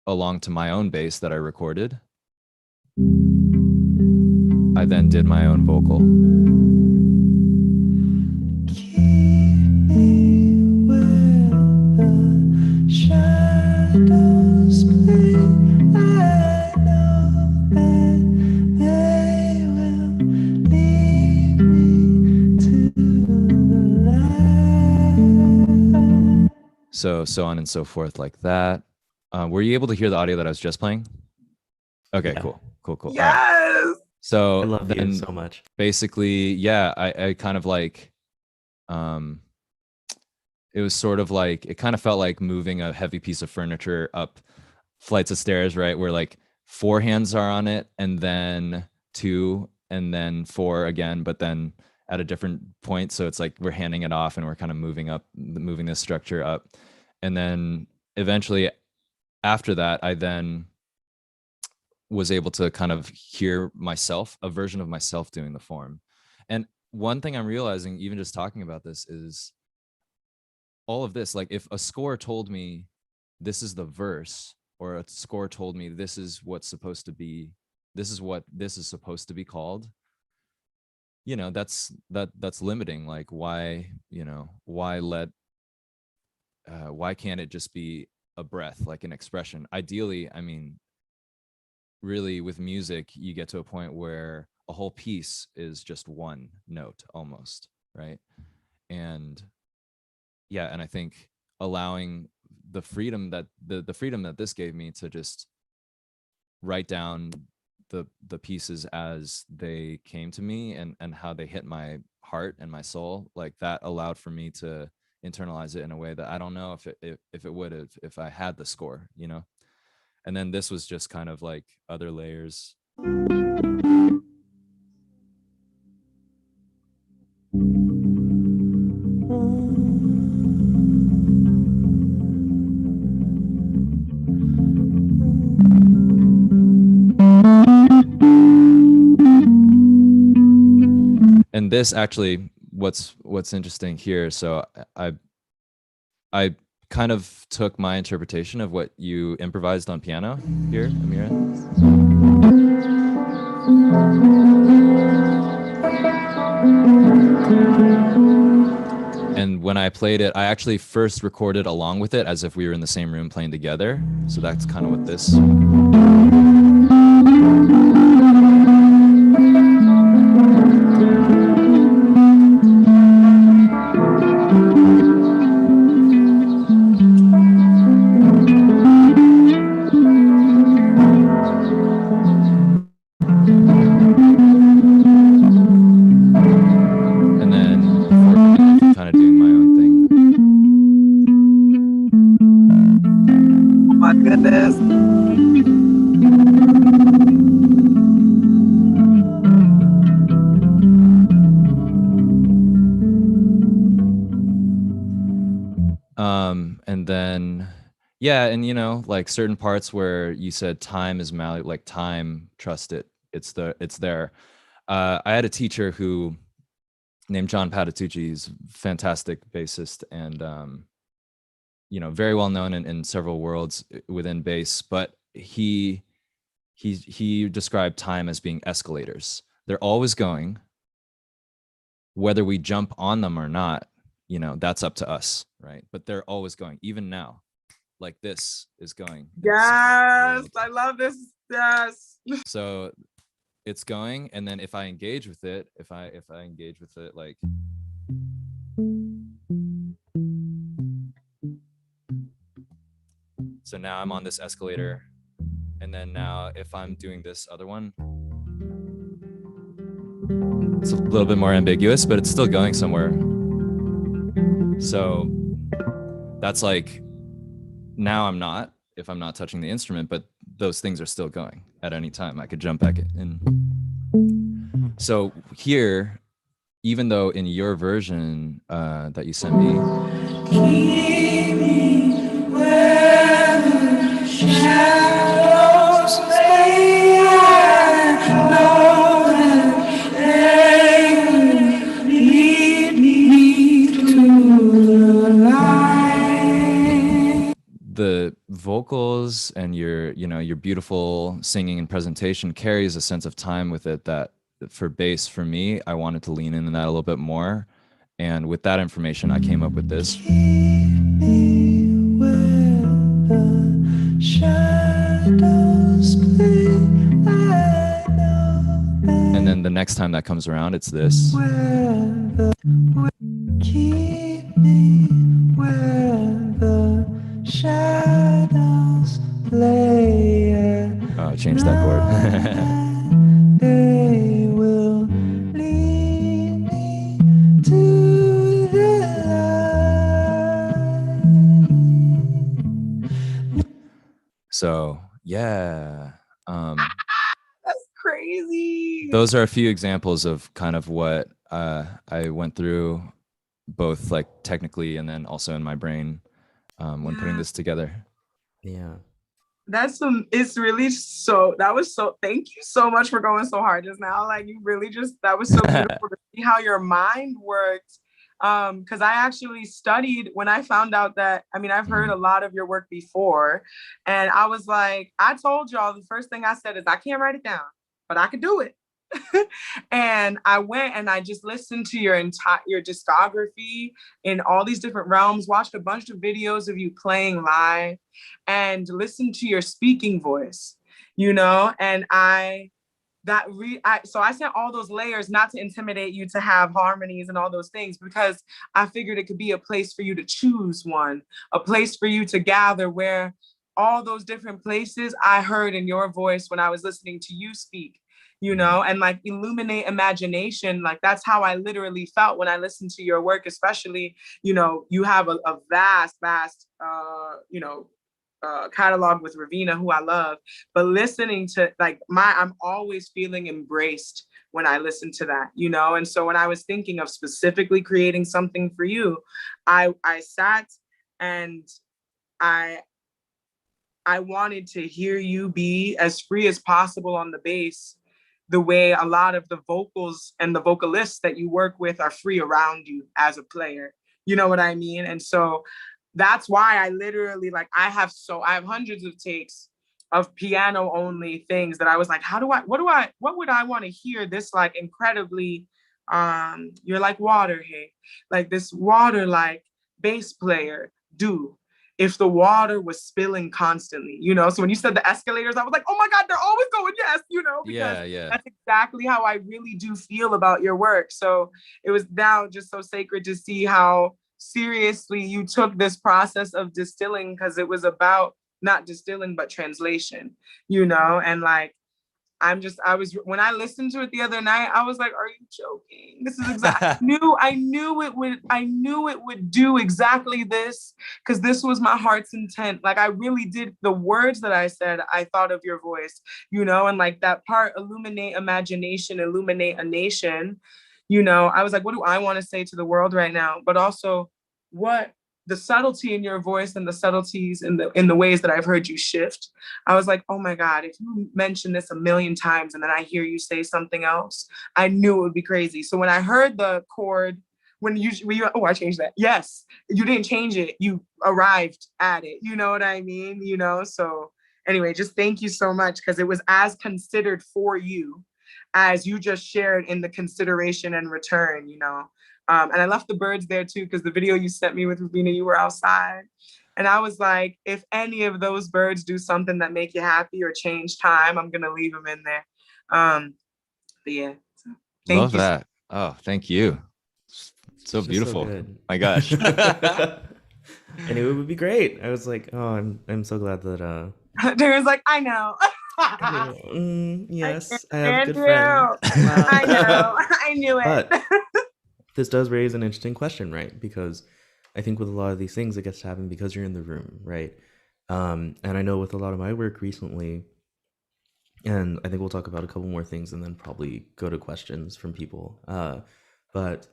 along to my own bass that I recorded, I then did my own vocal. So on and so forth like that. Were you able to hear the audio that I was just playing? Okay, Yeah. cool. Yes. So I love then you so much. basically, yeah, I kind of like, it was sort of like, it kind of felt like moving a heavy piece of furniture up flights of stairs, right? Where like 4 hands are on it and then 2 and then 4 again, but then at a different point. So it's like we're handing it off and we're kind of moving this structure up. And then eventually after that, I then was able to kind of hear myself, a version of myself doing the form. And one thing I'm realizing, even just talking about this, is all of this, like if a score told me this is the verse, or a score told me this is what's supposed to be, this is what this is supposed to be called, you know, that's limiting. Like why can't it just be a breath, like an expression? Ideally, I mean, really with music, you get to a point where a whole piece is just one note almost, right? And yeah, and I think allowing the freedom that the freedom that this gave me to just write down the pieces as they came to me and how they hit my heart and my soul, like that allowed for me to internalize it in a way that I don't know if it would have if I had the score, you know. And then this was just kind of like other layers. And this actually, what's interesting here, so I I kind of took my interpretation of what you improvised on piano here, Amira. And when I played it, I actually first recorded along with it as if we were in the same room playing together. So that's kind of what this. And then before kind of doing my own thing. Oh my goodness. And then yeah, and you know, like certain parts where you said time is malleable, like time, trust it, it's there. I had a teacher who named John Patitucci. He's a fantastic bassist and you know, very well known in several worlds within bass, but he described time as being escalators. They're always going, whether we jump on them or not, you know, that's up to us, right? But they're always going, even now, like this is going. Yes, I love this. Yes. So it's going, and then if I engage with it, if I engage with it, like. So now I'm on this escalator, and then now if I'm doing this other one, it's a little bit more ambiguous, but it's still going somewhere. So that's like, now I'm not, if I'm not touching the instrument, but those things are still going at any time. I could jump back in. So here, even though in your version that you sent me, Keep me where the shadows lay. I know that they will lead me to the light. the vocals and your, you know, your beautiful singing and presentation carries a sense of time with it that for bass, for me, I wanted to lean into that a little bit more. And with that information, I came up with this. Keep me where the shadows play. I know that And then the next time that comes around, it's this. keep me where the shadows play. Change that chord. They will lead me to the light. So yeah, That's crazy. those are a few examples of kind of what I went through, both like technically and then also in my brain when putting this together. Yeah. That's it's really so, that was so, thank you so much for going so hard just now. Like you really just, that was so beautiful to see how your mind worked. Because I actually studied when I found out that, I mean, I've heard a lot of your work before, and I was like, I told y'all the first thing I said is I can't write it down, but I could do it. And I went and I just listened to your discography in all these different realms, watched a bunch of videos of you playing live, and listened to your speaking voice, you know, and so I sent all those layers not to intimidate you to have harmonies and all those things, because I figured it could be a place for you to choose one, a place for you to gather where all those different places I heard in your voice when I was listening to you speak, you know, and like illuminate imagination. Like that's how I literally felt when I listened to your work, especially, you know, you have a vast, you know, catalog with Ravina, who I love, but listening to like I'm always feeling embraced when I listen to that, you know? And so when I was thinking of specifically creating something for you, I sat and I wanted to hear you be as free as possible on the bass, the way a lot of the vocals and the vocalists that you work with are free around you as a player. You know what I mean? And so that's why I literally, like, I have hundreds of takes of piano only things that I was like, what would I want to hear this like incredibly, you're like water, hey, like this water like bass player do if the water was spilling constantly, you know? So when you said the escalators, I was like, oh my God, they're always going, yes, you know, because Yeah. that's exactly how I really do feel about your work. So it was now just so sacred to see how seriously you took this process of distilling, because it was about not distilling but translation, you know. And like I was, when I listened to it the other night, I was like, are you joking? This is exactly I knew it would do exactly this, because this was my heart's intent. Like I really did, the words that I said, I thought of your voice, you know. And like that part, illuminate imagination, illuminate a nation, you know, I was like, what do I want to say to the world right now? But also what the subtlety in your voice and the subtleties in the ways that I've heard you shift. I was like, oh my God, if you mention this a million times and then I hear you say something else, I knew it would be crazy. So when I heard the chord, I changed that. Yes, you didn't change it. You arrived at it. You know what I mean? You know, so anyway, just thank you so much, because it was as considered for you as you just shared in the consideration and return, you know. And I left the birds there too, because the video you sent me with Rubina, you were outside. And I was like, if any of those birds do something that make you happy or change time, I'm gonna leave them in there. But yeah, so thank Love you. that. Oh, thank you. So It's just beautiful. So good. My gosh. And it would be great. I was like, oh, I'm so glad that Darian's like, I know. yes, I have good you. friends. I know. I knew it. But this does raise an interesting question, right? Because I think with a lot of these things, it gets to happen because you're in the room, right? And I know with a lot of my work recently, and I think we'll talk about a couple more things and then probably go to questions from people. But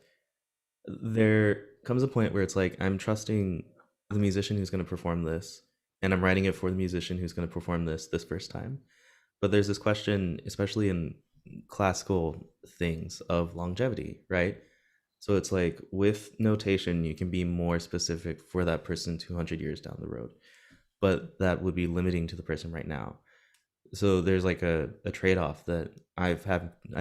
there comes a point where it's like, I'm trusting the musician who's going to perform this, and I'm writing it for the musician who's going to perform this first time. But there's this question, especially in classical things, of longevity, right? So it's like with notation, you can be more specific for that person 200 years down the road, but that would be limiting to the person right now. So there's like a trade-off that I've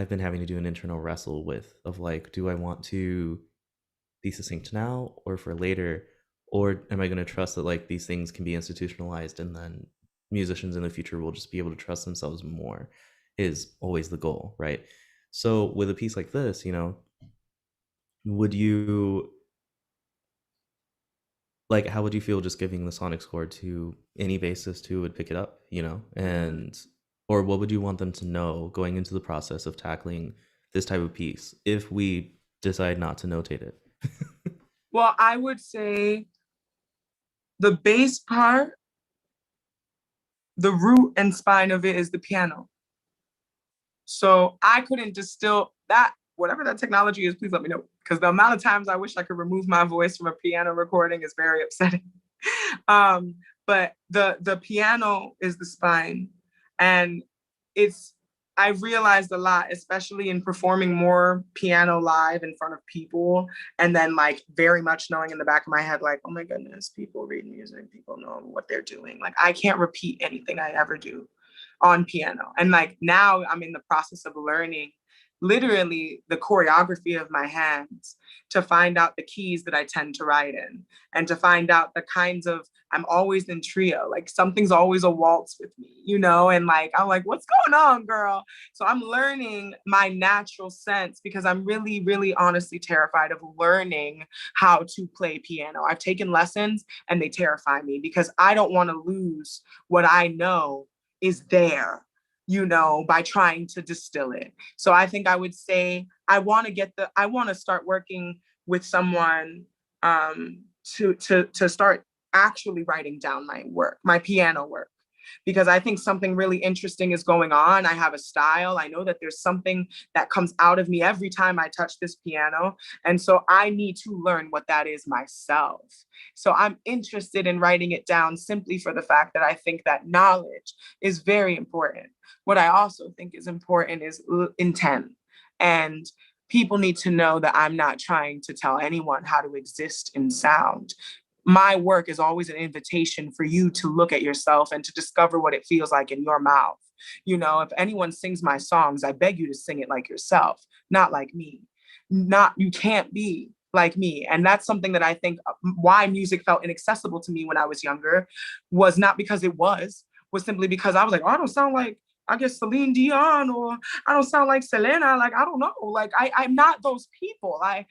been having to do an internal wrestle with, of like, do I want to be succinct now or for later, or am I going to trust that like these things can be institutionalized and then musicians in the future will just be able to trust themselves more, is always the goal, right? So with a piece like this, you know, would you, like, how would you feel just giving the sonic score to any bassist who would pick it up, you know? And or what would you want them to know going into the process of tackling this type of piece if we decide not to notate it? Well, I would say the bass part, the root and spine of it is the piano. So I couldn't distill that, whatever that technology is, please let me know. Because the amount of times I wish I could remove my voice from a piano recording is very upsetting. But the piano is the spine. And I've realized a lot, especially in performing more piano live in front of people, and then like very much knowing in the back of my head, like, oh my goodness, people read music, people know what they're doing. Like I can't repeat anything I ever do on piano. And like now I'm in the process of learning literally the choreography of my hands to find out the keys that I tend to write in, and to find out the kinds of, I'm always in trio, like something's always a waltz with me, you know? And like, I'm like, what's going on, girl? So I'm learning my natural sense, because I'm really, really honestly terrified of learning how to play piano. I've taken lessons and they terrify me, because I don't want to lose what I know is there, you know, by trying to distill it. So I think I would say I want to start working with someone to start actually writing down my work, my piano work, because I think something really interesting is going on. I have a style. I know that there's something that comes out of me every time I touch this piano. And so I need to learn what that is myself. So I'm interested in writing it down simply for the fact that I think that knowledge is very important. What I also think is important is intent. And people need to know that I'm not trying to tell anyone how to exist in sound. my work is always an invitation for you to look at yourself and to discover what it feels like in your mouth. You know, if anyone sings my songs, I beg you to sing it like yourself, not like me. Not, you can't be like me. And that's something that I think why music felt inaccessible to me when I was younger was not because it was simply because I was like, oh, I don't sound like, I guess, Celine Dion, or I don't sound like Selena. Like, I don't know. Like, I'm not those people. I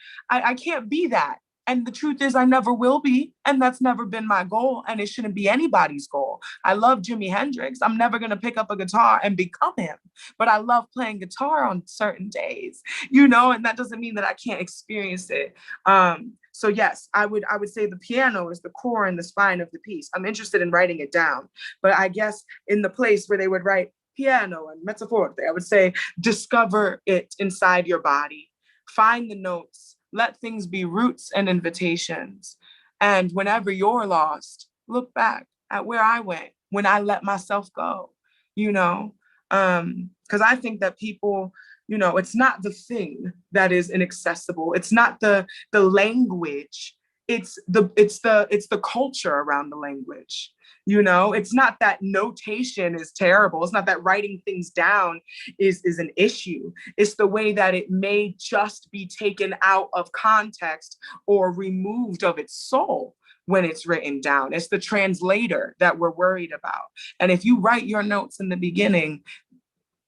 can't be that. And the truth is, I never will be. And that's never been my goal. And it shouldn't be anybody's goal. I love Jimi Hendrix. I'm never going to pick up a guitar and become him. But I love playing guitar on certain days, you know, and that doesn't mean that I can't experience it. So yes, I would say the piano is the core and the spine of the piece. I'm interested in writing it down. But I guess in the place where they would write piano and mezzoforte, I would say discover it inside your body. Find the notes. Let things be roots and invitations. And whenever you're lost, look back at where I went when I let myself go, you know? Because I think that people, you know, it's not the thing that is inaccessible. It's not the language. It's the culture around the language. You know, it's not that notation is terrible. It's not that writing things down is an issue. It's the way that it may just be taken out of context or removed of its soul when it's written down. It's the translator that we're worried about. And if you write your notes in the beginning,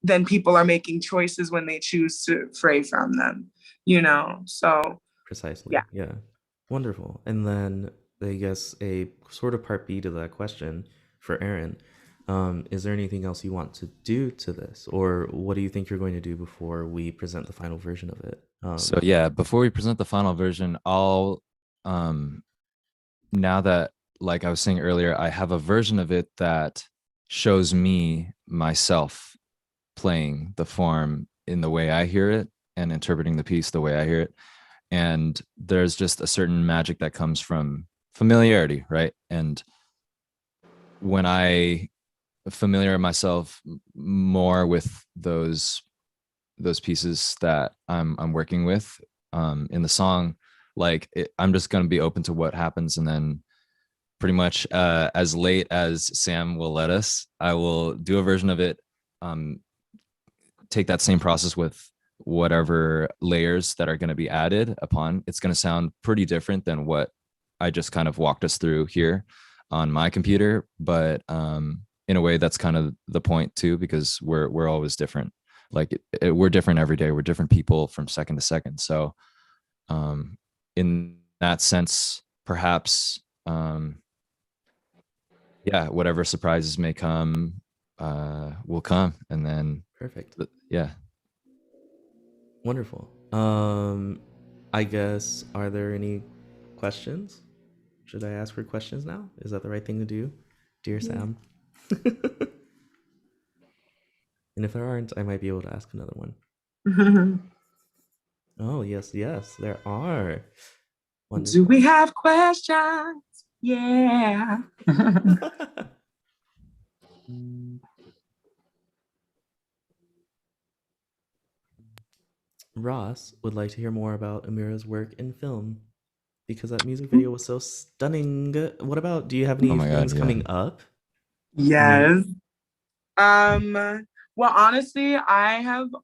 then people are making choices when they choose to fray from them, you know? So Precisely. Yeah. Wonderful. And then I guess a sort of part B to that question for Aaron. Is there anything else you want to do to this? Or what do you think you're going to do before we present the final version of it? So yeah, before we present the final version, I'll now that, like I was saying earlier, I have a version of it that shows me myself playing the form in the way I hear it and interpreting the piece the way I hear it. And there's just a certain magic that comes from familiarity, right? And when I familiar myself more with those pieces that I'm working with in the song, like I'm just going to be open to what happens, and then pretty much as late as Sam will let us, I will do a version of it, take that same process with whatever layers that are going to be added upon. It's going to sound pretty different than what I just kind of walked us through here on my computer, but in a way that's kind of the point too, because we're always different. Like we're different every day. We're different people from second to second. So in that sense, perhaps yeah, whatever surprises may come will come, and then Perfect. Yeah. Wonderful. I guess, are there any questions? Should I ask for questions now? Is that the right thing to do, dear Sam? And if there aren't, I might be able to ask another one. Oh, yes, there are. Wonderful. Do we have questions? Yeah. Ross would like to hear more about Amira's work in film because that music video was so stunning. What about, do you have any Oh my God, things yeah. coming up? Yes. Well, honestly, I'm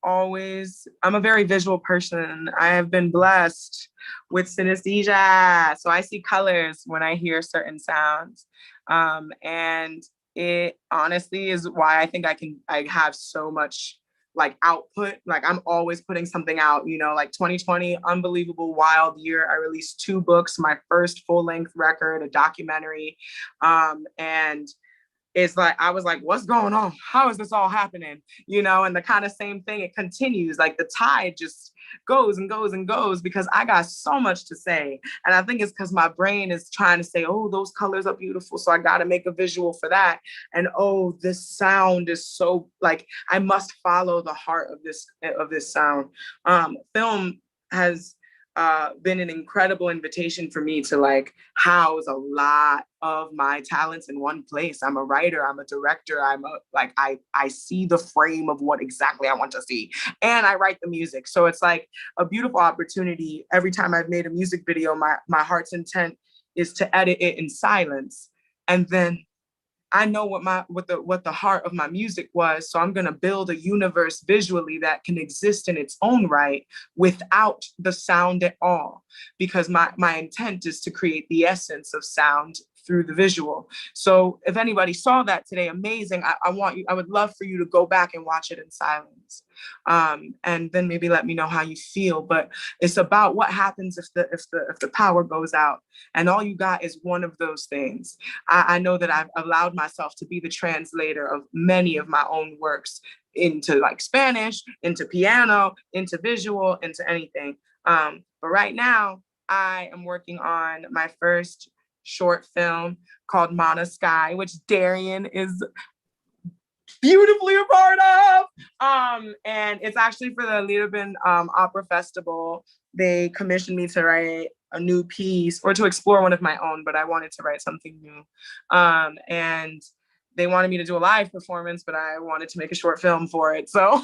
a very visual person. I have been blessed with synesthesia. So I see colors when I hear certain sounds. And it honestly is why I think I have so much like output. Like I'm always putting something out, you know, like 2020, unbelievable, wild year. I released 2 books, my first full-length record, a documentary, and it's like, I was like, what's going on? How is this all happening? You know, and the kind of same thing, it continues. Like the tide just goes and goes and goes because I got so much to say. And I think it's because my brain is trying to say, oh, those colors are beautiful. So I got to make a visual for that. And oh, this sound is so like, I must follow the heart of this sound. Film has been an incredible invitation for me to like house a lot of my talents in one place. I'm a writer, I'm a director, I see the frame of what exactly I want to see, and I write the music. So it's like a beautiful opportunity. Every time I've made a music video, my heart's intent is to edit it in silence. And then I know what the heart of my music was. So I'm gonna build a universe visually that can exist in its own right without the sound at all. Because my intent is to create the essence of sound through the visual. So if anybody saw that today, amazing. I would love for you to go back and watch it in silence. And then maybe let me know how you feel. But it's about what happens if the power goes out and all you got is one of those things. I know that I've allowed myself to be the translator of many of my own works into like Spanish, into piano, into visual, into anything. But right now, I am working on my first short film called Mana Sky, which Darian is beautifully a part of. And it's actually for the León Opera Festival. They commissioned me to write a new piece or to explore one of my own, but I wanted to write something new. And they wanted me to do a live performance, but I wanted to make a short film for it. So,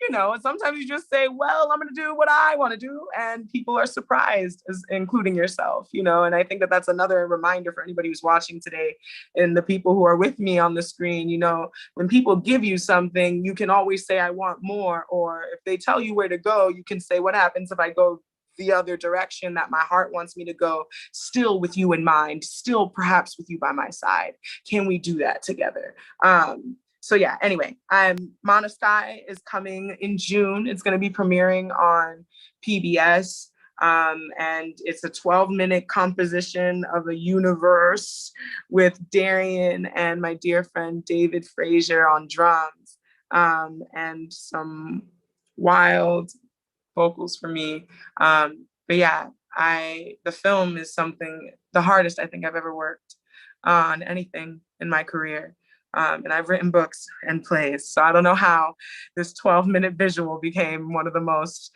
you know, sometimes you just say, well, I'm going to do what I want to do. And people are surprised, including yourself, you know, and I think that that's another reminder for anybody who's watching today and the people who are with me on the screen. You know, when people give you something, you can always say, I want more. Or if they tell you where to go, you can say, what happens if I go the other direction that my heart wants me to go, still with you in mind, still perhaps with you by my side? Can we do that together? So yeah, anyway, Mana Sky is coming in June. It's going to be premiering on PBS. And it's a 12-minute composition of a universe with Darian and my dear friend David Frazier on drums, and some wild vocals for me. But yeah, the film is the hardest I think I've ever worked on anything in my career. And I've written books and plays, so I don't know how this 12-minute visual became one of the most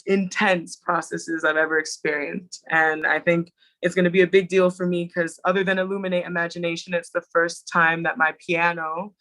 intense processes I've ever experienced. And I think it's going to be a big deal for me because other than Illuminate Imagination, it's the first time that my piano,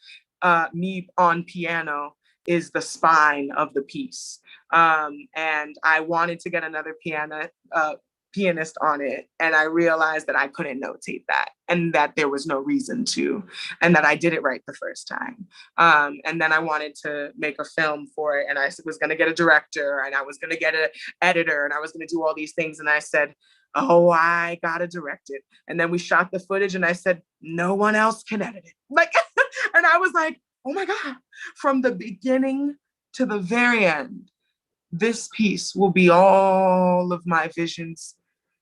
me on piano, is the spine of the piece. And I wanted to get another pianist on it. And I realized that I couldn't notate that and that there was no reason to, and that I did it right the first time. And then I wanted to make a film for it. And I was going to get a director and I was going to get an editor and I was going to do all these things. And I said, oh, I got to direct it. And then we shot the footage and I said, no one else can edit it. Like, and I was like, oh my God, from the beginning to the very end, this piece will be all of my visions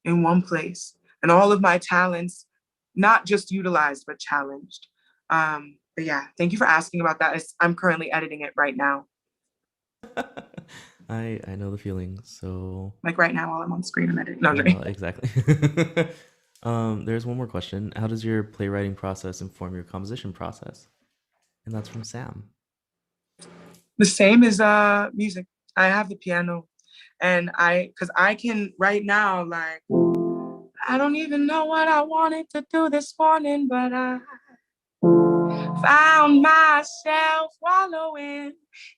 in one place and all of my talents, not just utilized, but challenged. But yeah, thank you for asking about that. I'm currently editing it right now. I know the feeling. So like right now while I'm on screen, I'm editing. No, exactly. There's one more question. How does your playwriting process inform your composition process? And that's from Sam. The same as music. I have the piano and because I can right now, like, I don't even know what I wanted to do this morning, but I found myself wallowing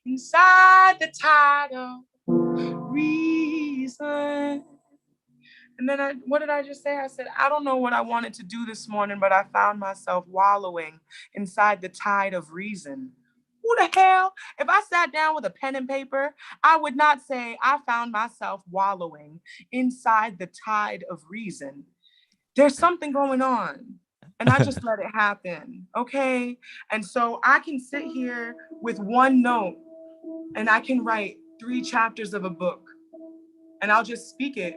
inside the tide of reason. And then what did I just say? I said, I don't know what I wanted to do this morning, but I found myself wallowing inside the tide of reason. Who the hell? If I sat down with a pen and paper, I would not say I found myself wallowing inside the tide of reason. There's something going on. And I just let it happen. Okay. And so I can sit here with one note and I can write 3 chapters of a book and I'll just speak it.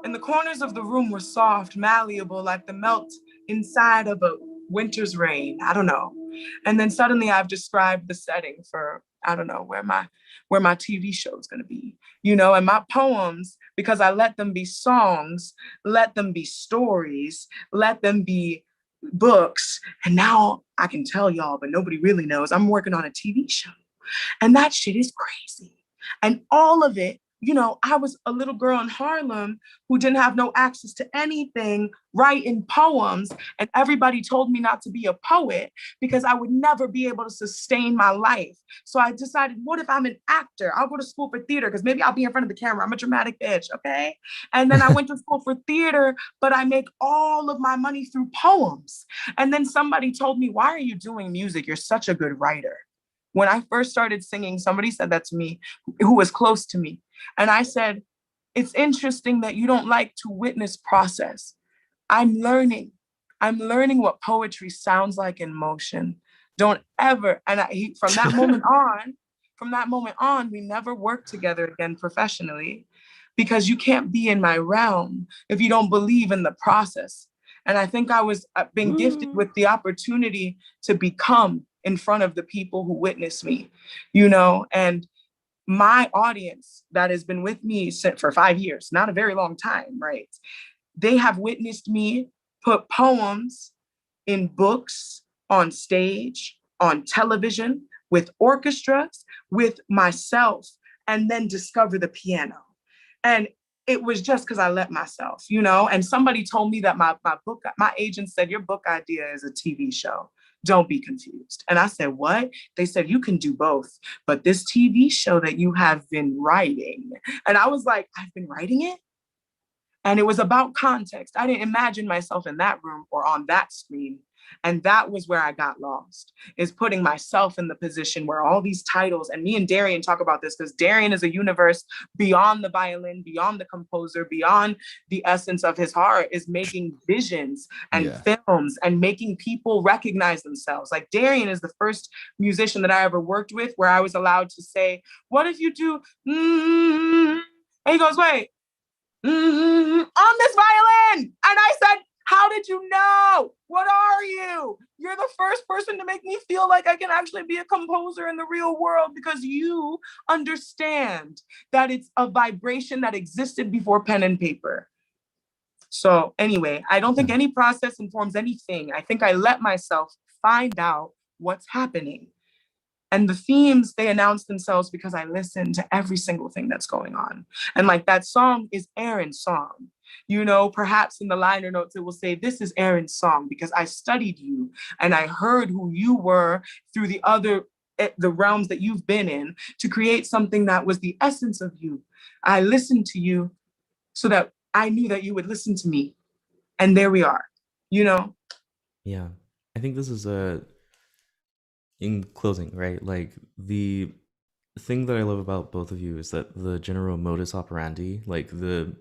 And the corners of the room were soft, malleable, like the melt inside of a winter's rain. I don't know. And then suddenly I've described the setting for, I don't know, where my TV show is going to be, you know, and my poems, because I let them be songs, let them be stories, let them be books. And now I can tell y'all, but nobody really knows, I'm working on a TV show. And that shit is crazy. And all of it you know, I was a little girl in Harlem who didn't have no access to anything, writing poems, and everybody told me not to be a poet because I would never be able to sustain my life. So I decided, what if I'm an actor? I'll go to school for theater because maybe I'll be in front of the camera. I'm a dramatic bitch, okay? And then I went to school for theater, but I make all of my money through poems. And then somebody told me, why are you doing music? You're such a good writer. When I first started singing, somebody said that to me who was close to me. And I said, it's interesting that you don't like to witness process. I'm learning what poetry sounds like in motion. Don't ever, and from that moment on, we never worked together again professionally because you can't be in my realm if you don't believe in the process. And I think I was been gifted with the opportunity to become in front of the people who witness me, you know, and my audience that has been with me for 5 years, not a very long time, right? They have witnessed me put poems in books, on stage, on television, with orchestras, with myself, and then discover the piano. And it was just because I let myself, you know, and somebody told me that my agent said, your book idea is a TV show. Don't be confused. And I said, what? They said, you can do both, but this TV show that you have been writing. And I was like, I've been writing it? And it was about context. I didn't imagine myself in that room or on that screen. And that was where I got lost, is putting myself in the position where all these titles, and me and Darian talk about this because Darian is a universe beyond the violin, beyond the composer, beyond the essence of his heart, is making visions and films and making people recognize themselves. Like Darian is the first musician that I ever worked with where I was allowed to say, what if you do, and he goes, wait, on this violin. And I said, how did you know? What are you? You're the first person to make me feel like I can actually be a composer in the real world because you understand that it's a vibration that existed before pen and paper. So anyway, I don't think any process informs anything. I think I let myself find out what's happening. And the themes, they announce themselves because I listen to every single thing that's going on. And like that song is Aaron's song. You know, perhaps in the liner notes, it will say, this is Aaron's song because I studied you and I heard who you were through the realms that you've been in to create something that was the essence of you. I listened to you so that I knew that you would listen to me. And there we are, you know? Yeah. I think this is in closing, right? Like the thing that I love about both of you is that the general modus operandi, like the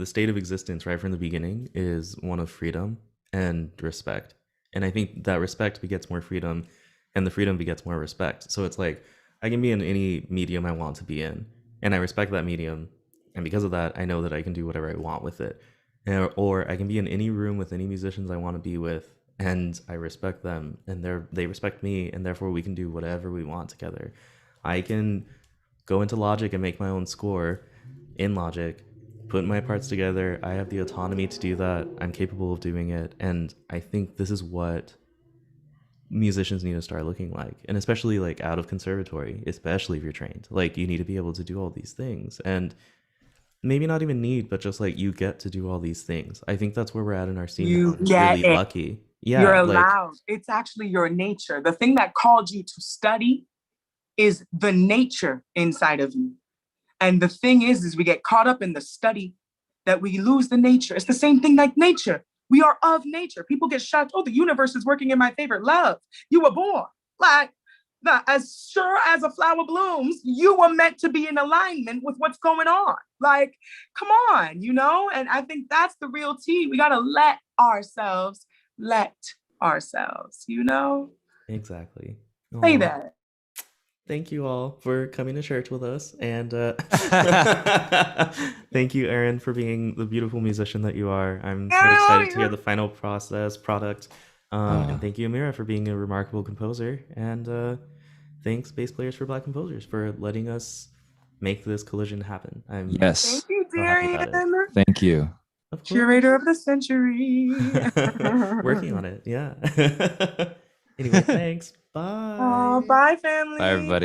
state of existence right from the beginning is one of freedom and respect. And I think that respect begets more freedom and the freedom begets more respect. So it's like, I can be in any medium I want to be in and I respect that medium. And because of that, I know that I can do whatever I want with it. Or I can be in any room with any musicians I want to be with and I respect them and they respect me and therefore we can do whatever we want together. I can go into Logic and make my own score in Logic, put my parts together. I have the autonomy to do that. I'm capable of doing it. And I think this is what musicians need to start looking like. And especially like out of conservatory, especially if you're trained, like you need to be able to do all these things. And maybe not even need, but just like you get to do all these things. I think that's where we're at in our scene. You now. get really it. Lucky. Yeah, you're allowed. It's actually your nature. The thing that called you to study is the nature inside of you. And the thing is we get caught up in the study that we lose the nature. It's the same thing like nature. We are of nature. People get shocked. Oh, the universe is working in my favor. Love, you were born. Like, as sure as a flower blooms, you were meant to be in alignment with what's going on. Like, come on, you know? And I think that's the real tea. We got to let ourselves, you know? Exactly. Say that. Thank you all for coming to church with us. And thank you, Aaron, for being the beautiful musician that you are. I'm so excited to hear the final product. And thank you, Amira, for being a remarkable composer. And thanks, Bass Players for Black Composers, for letting us make this collision happen. Thank you, Darian. Thank you. Curator of the century. Working on it, yeah. Anyway, thanks. Bye. Bye, family. Bye, everybody.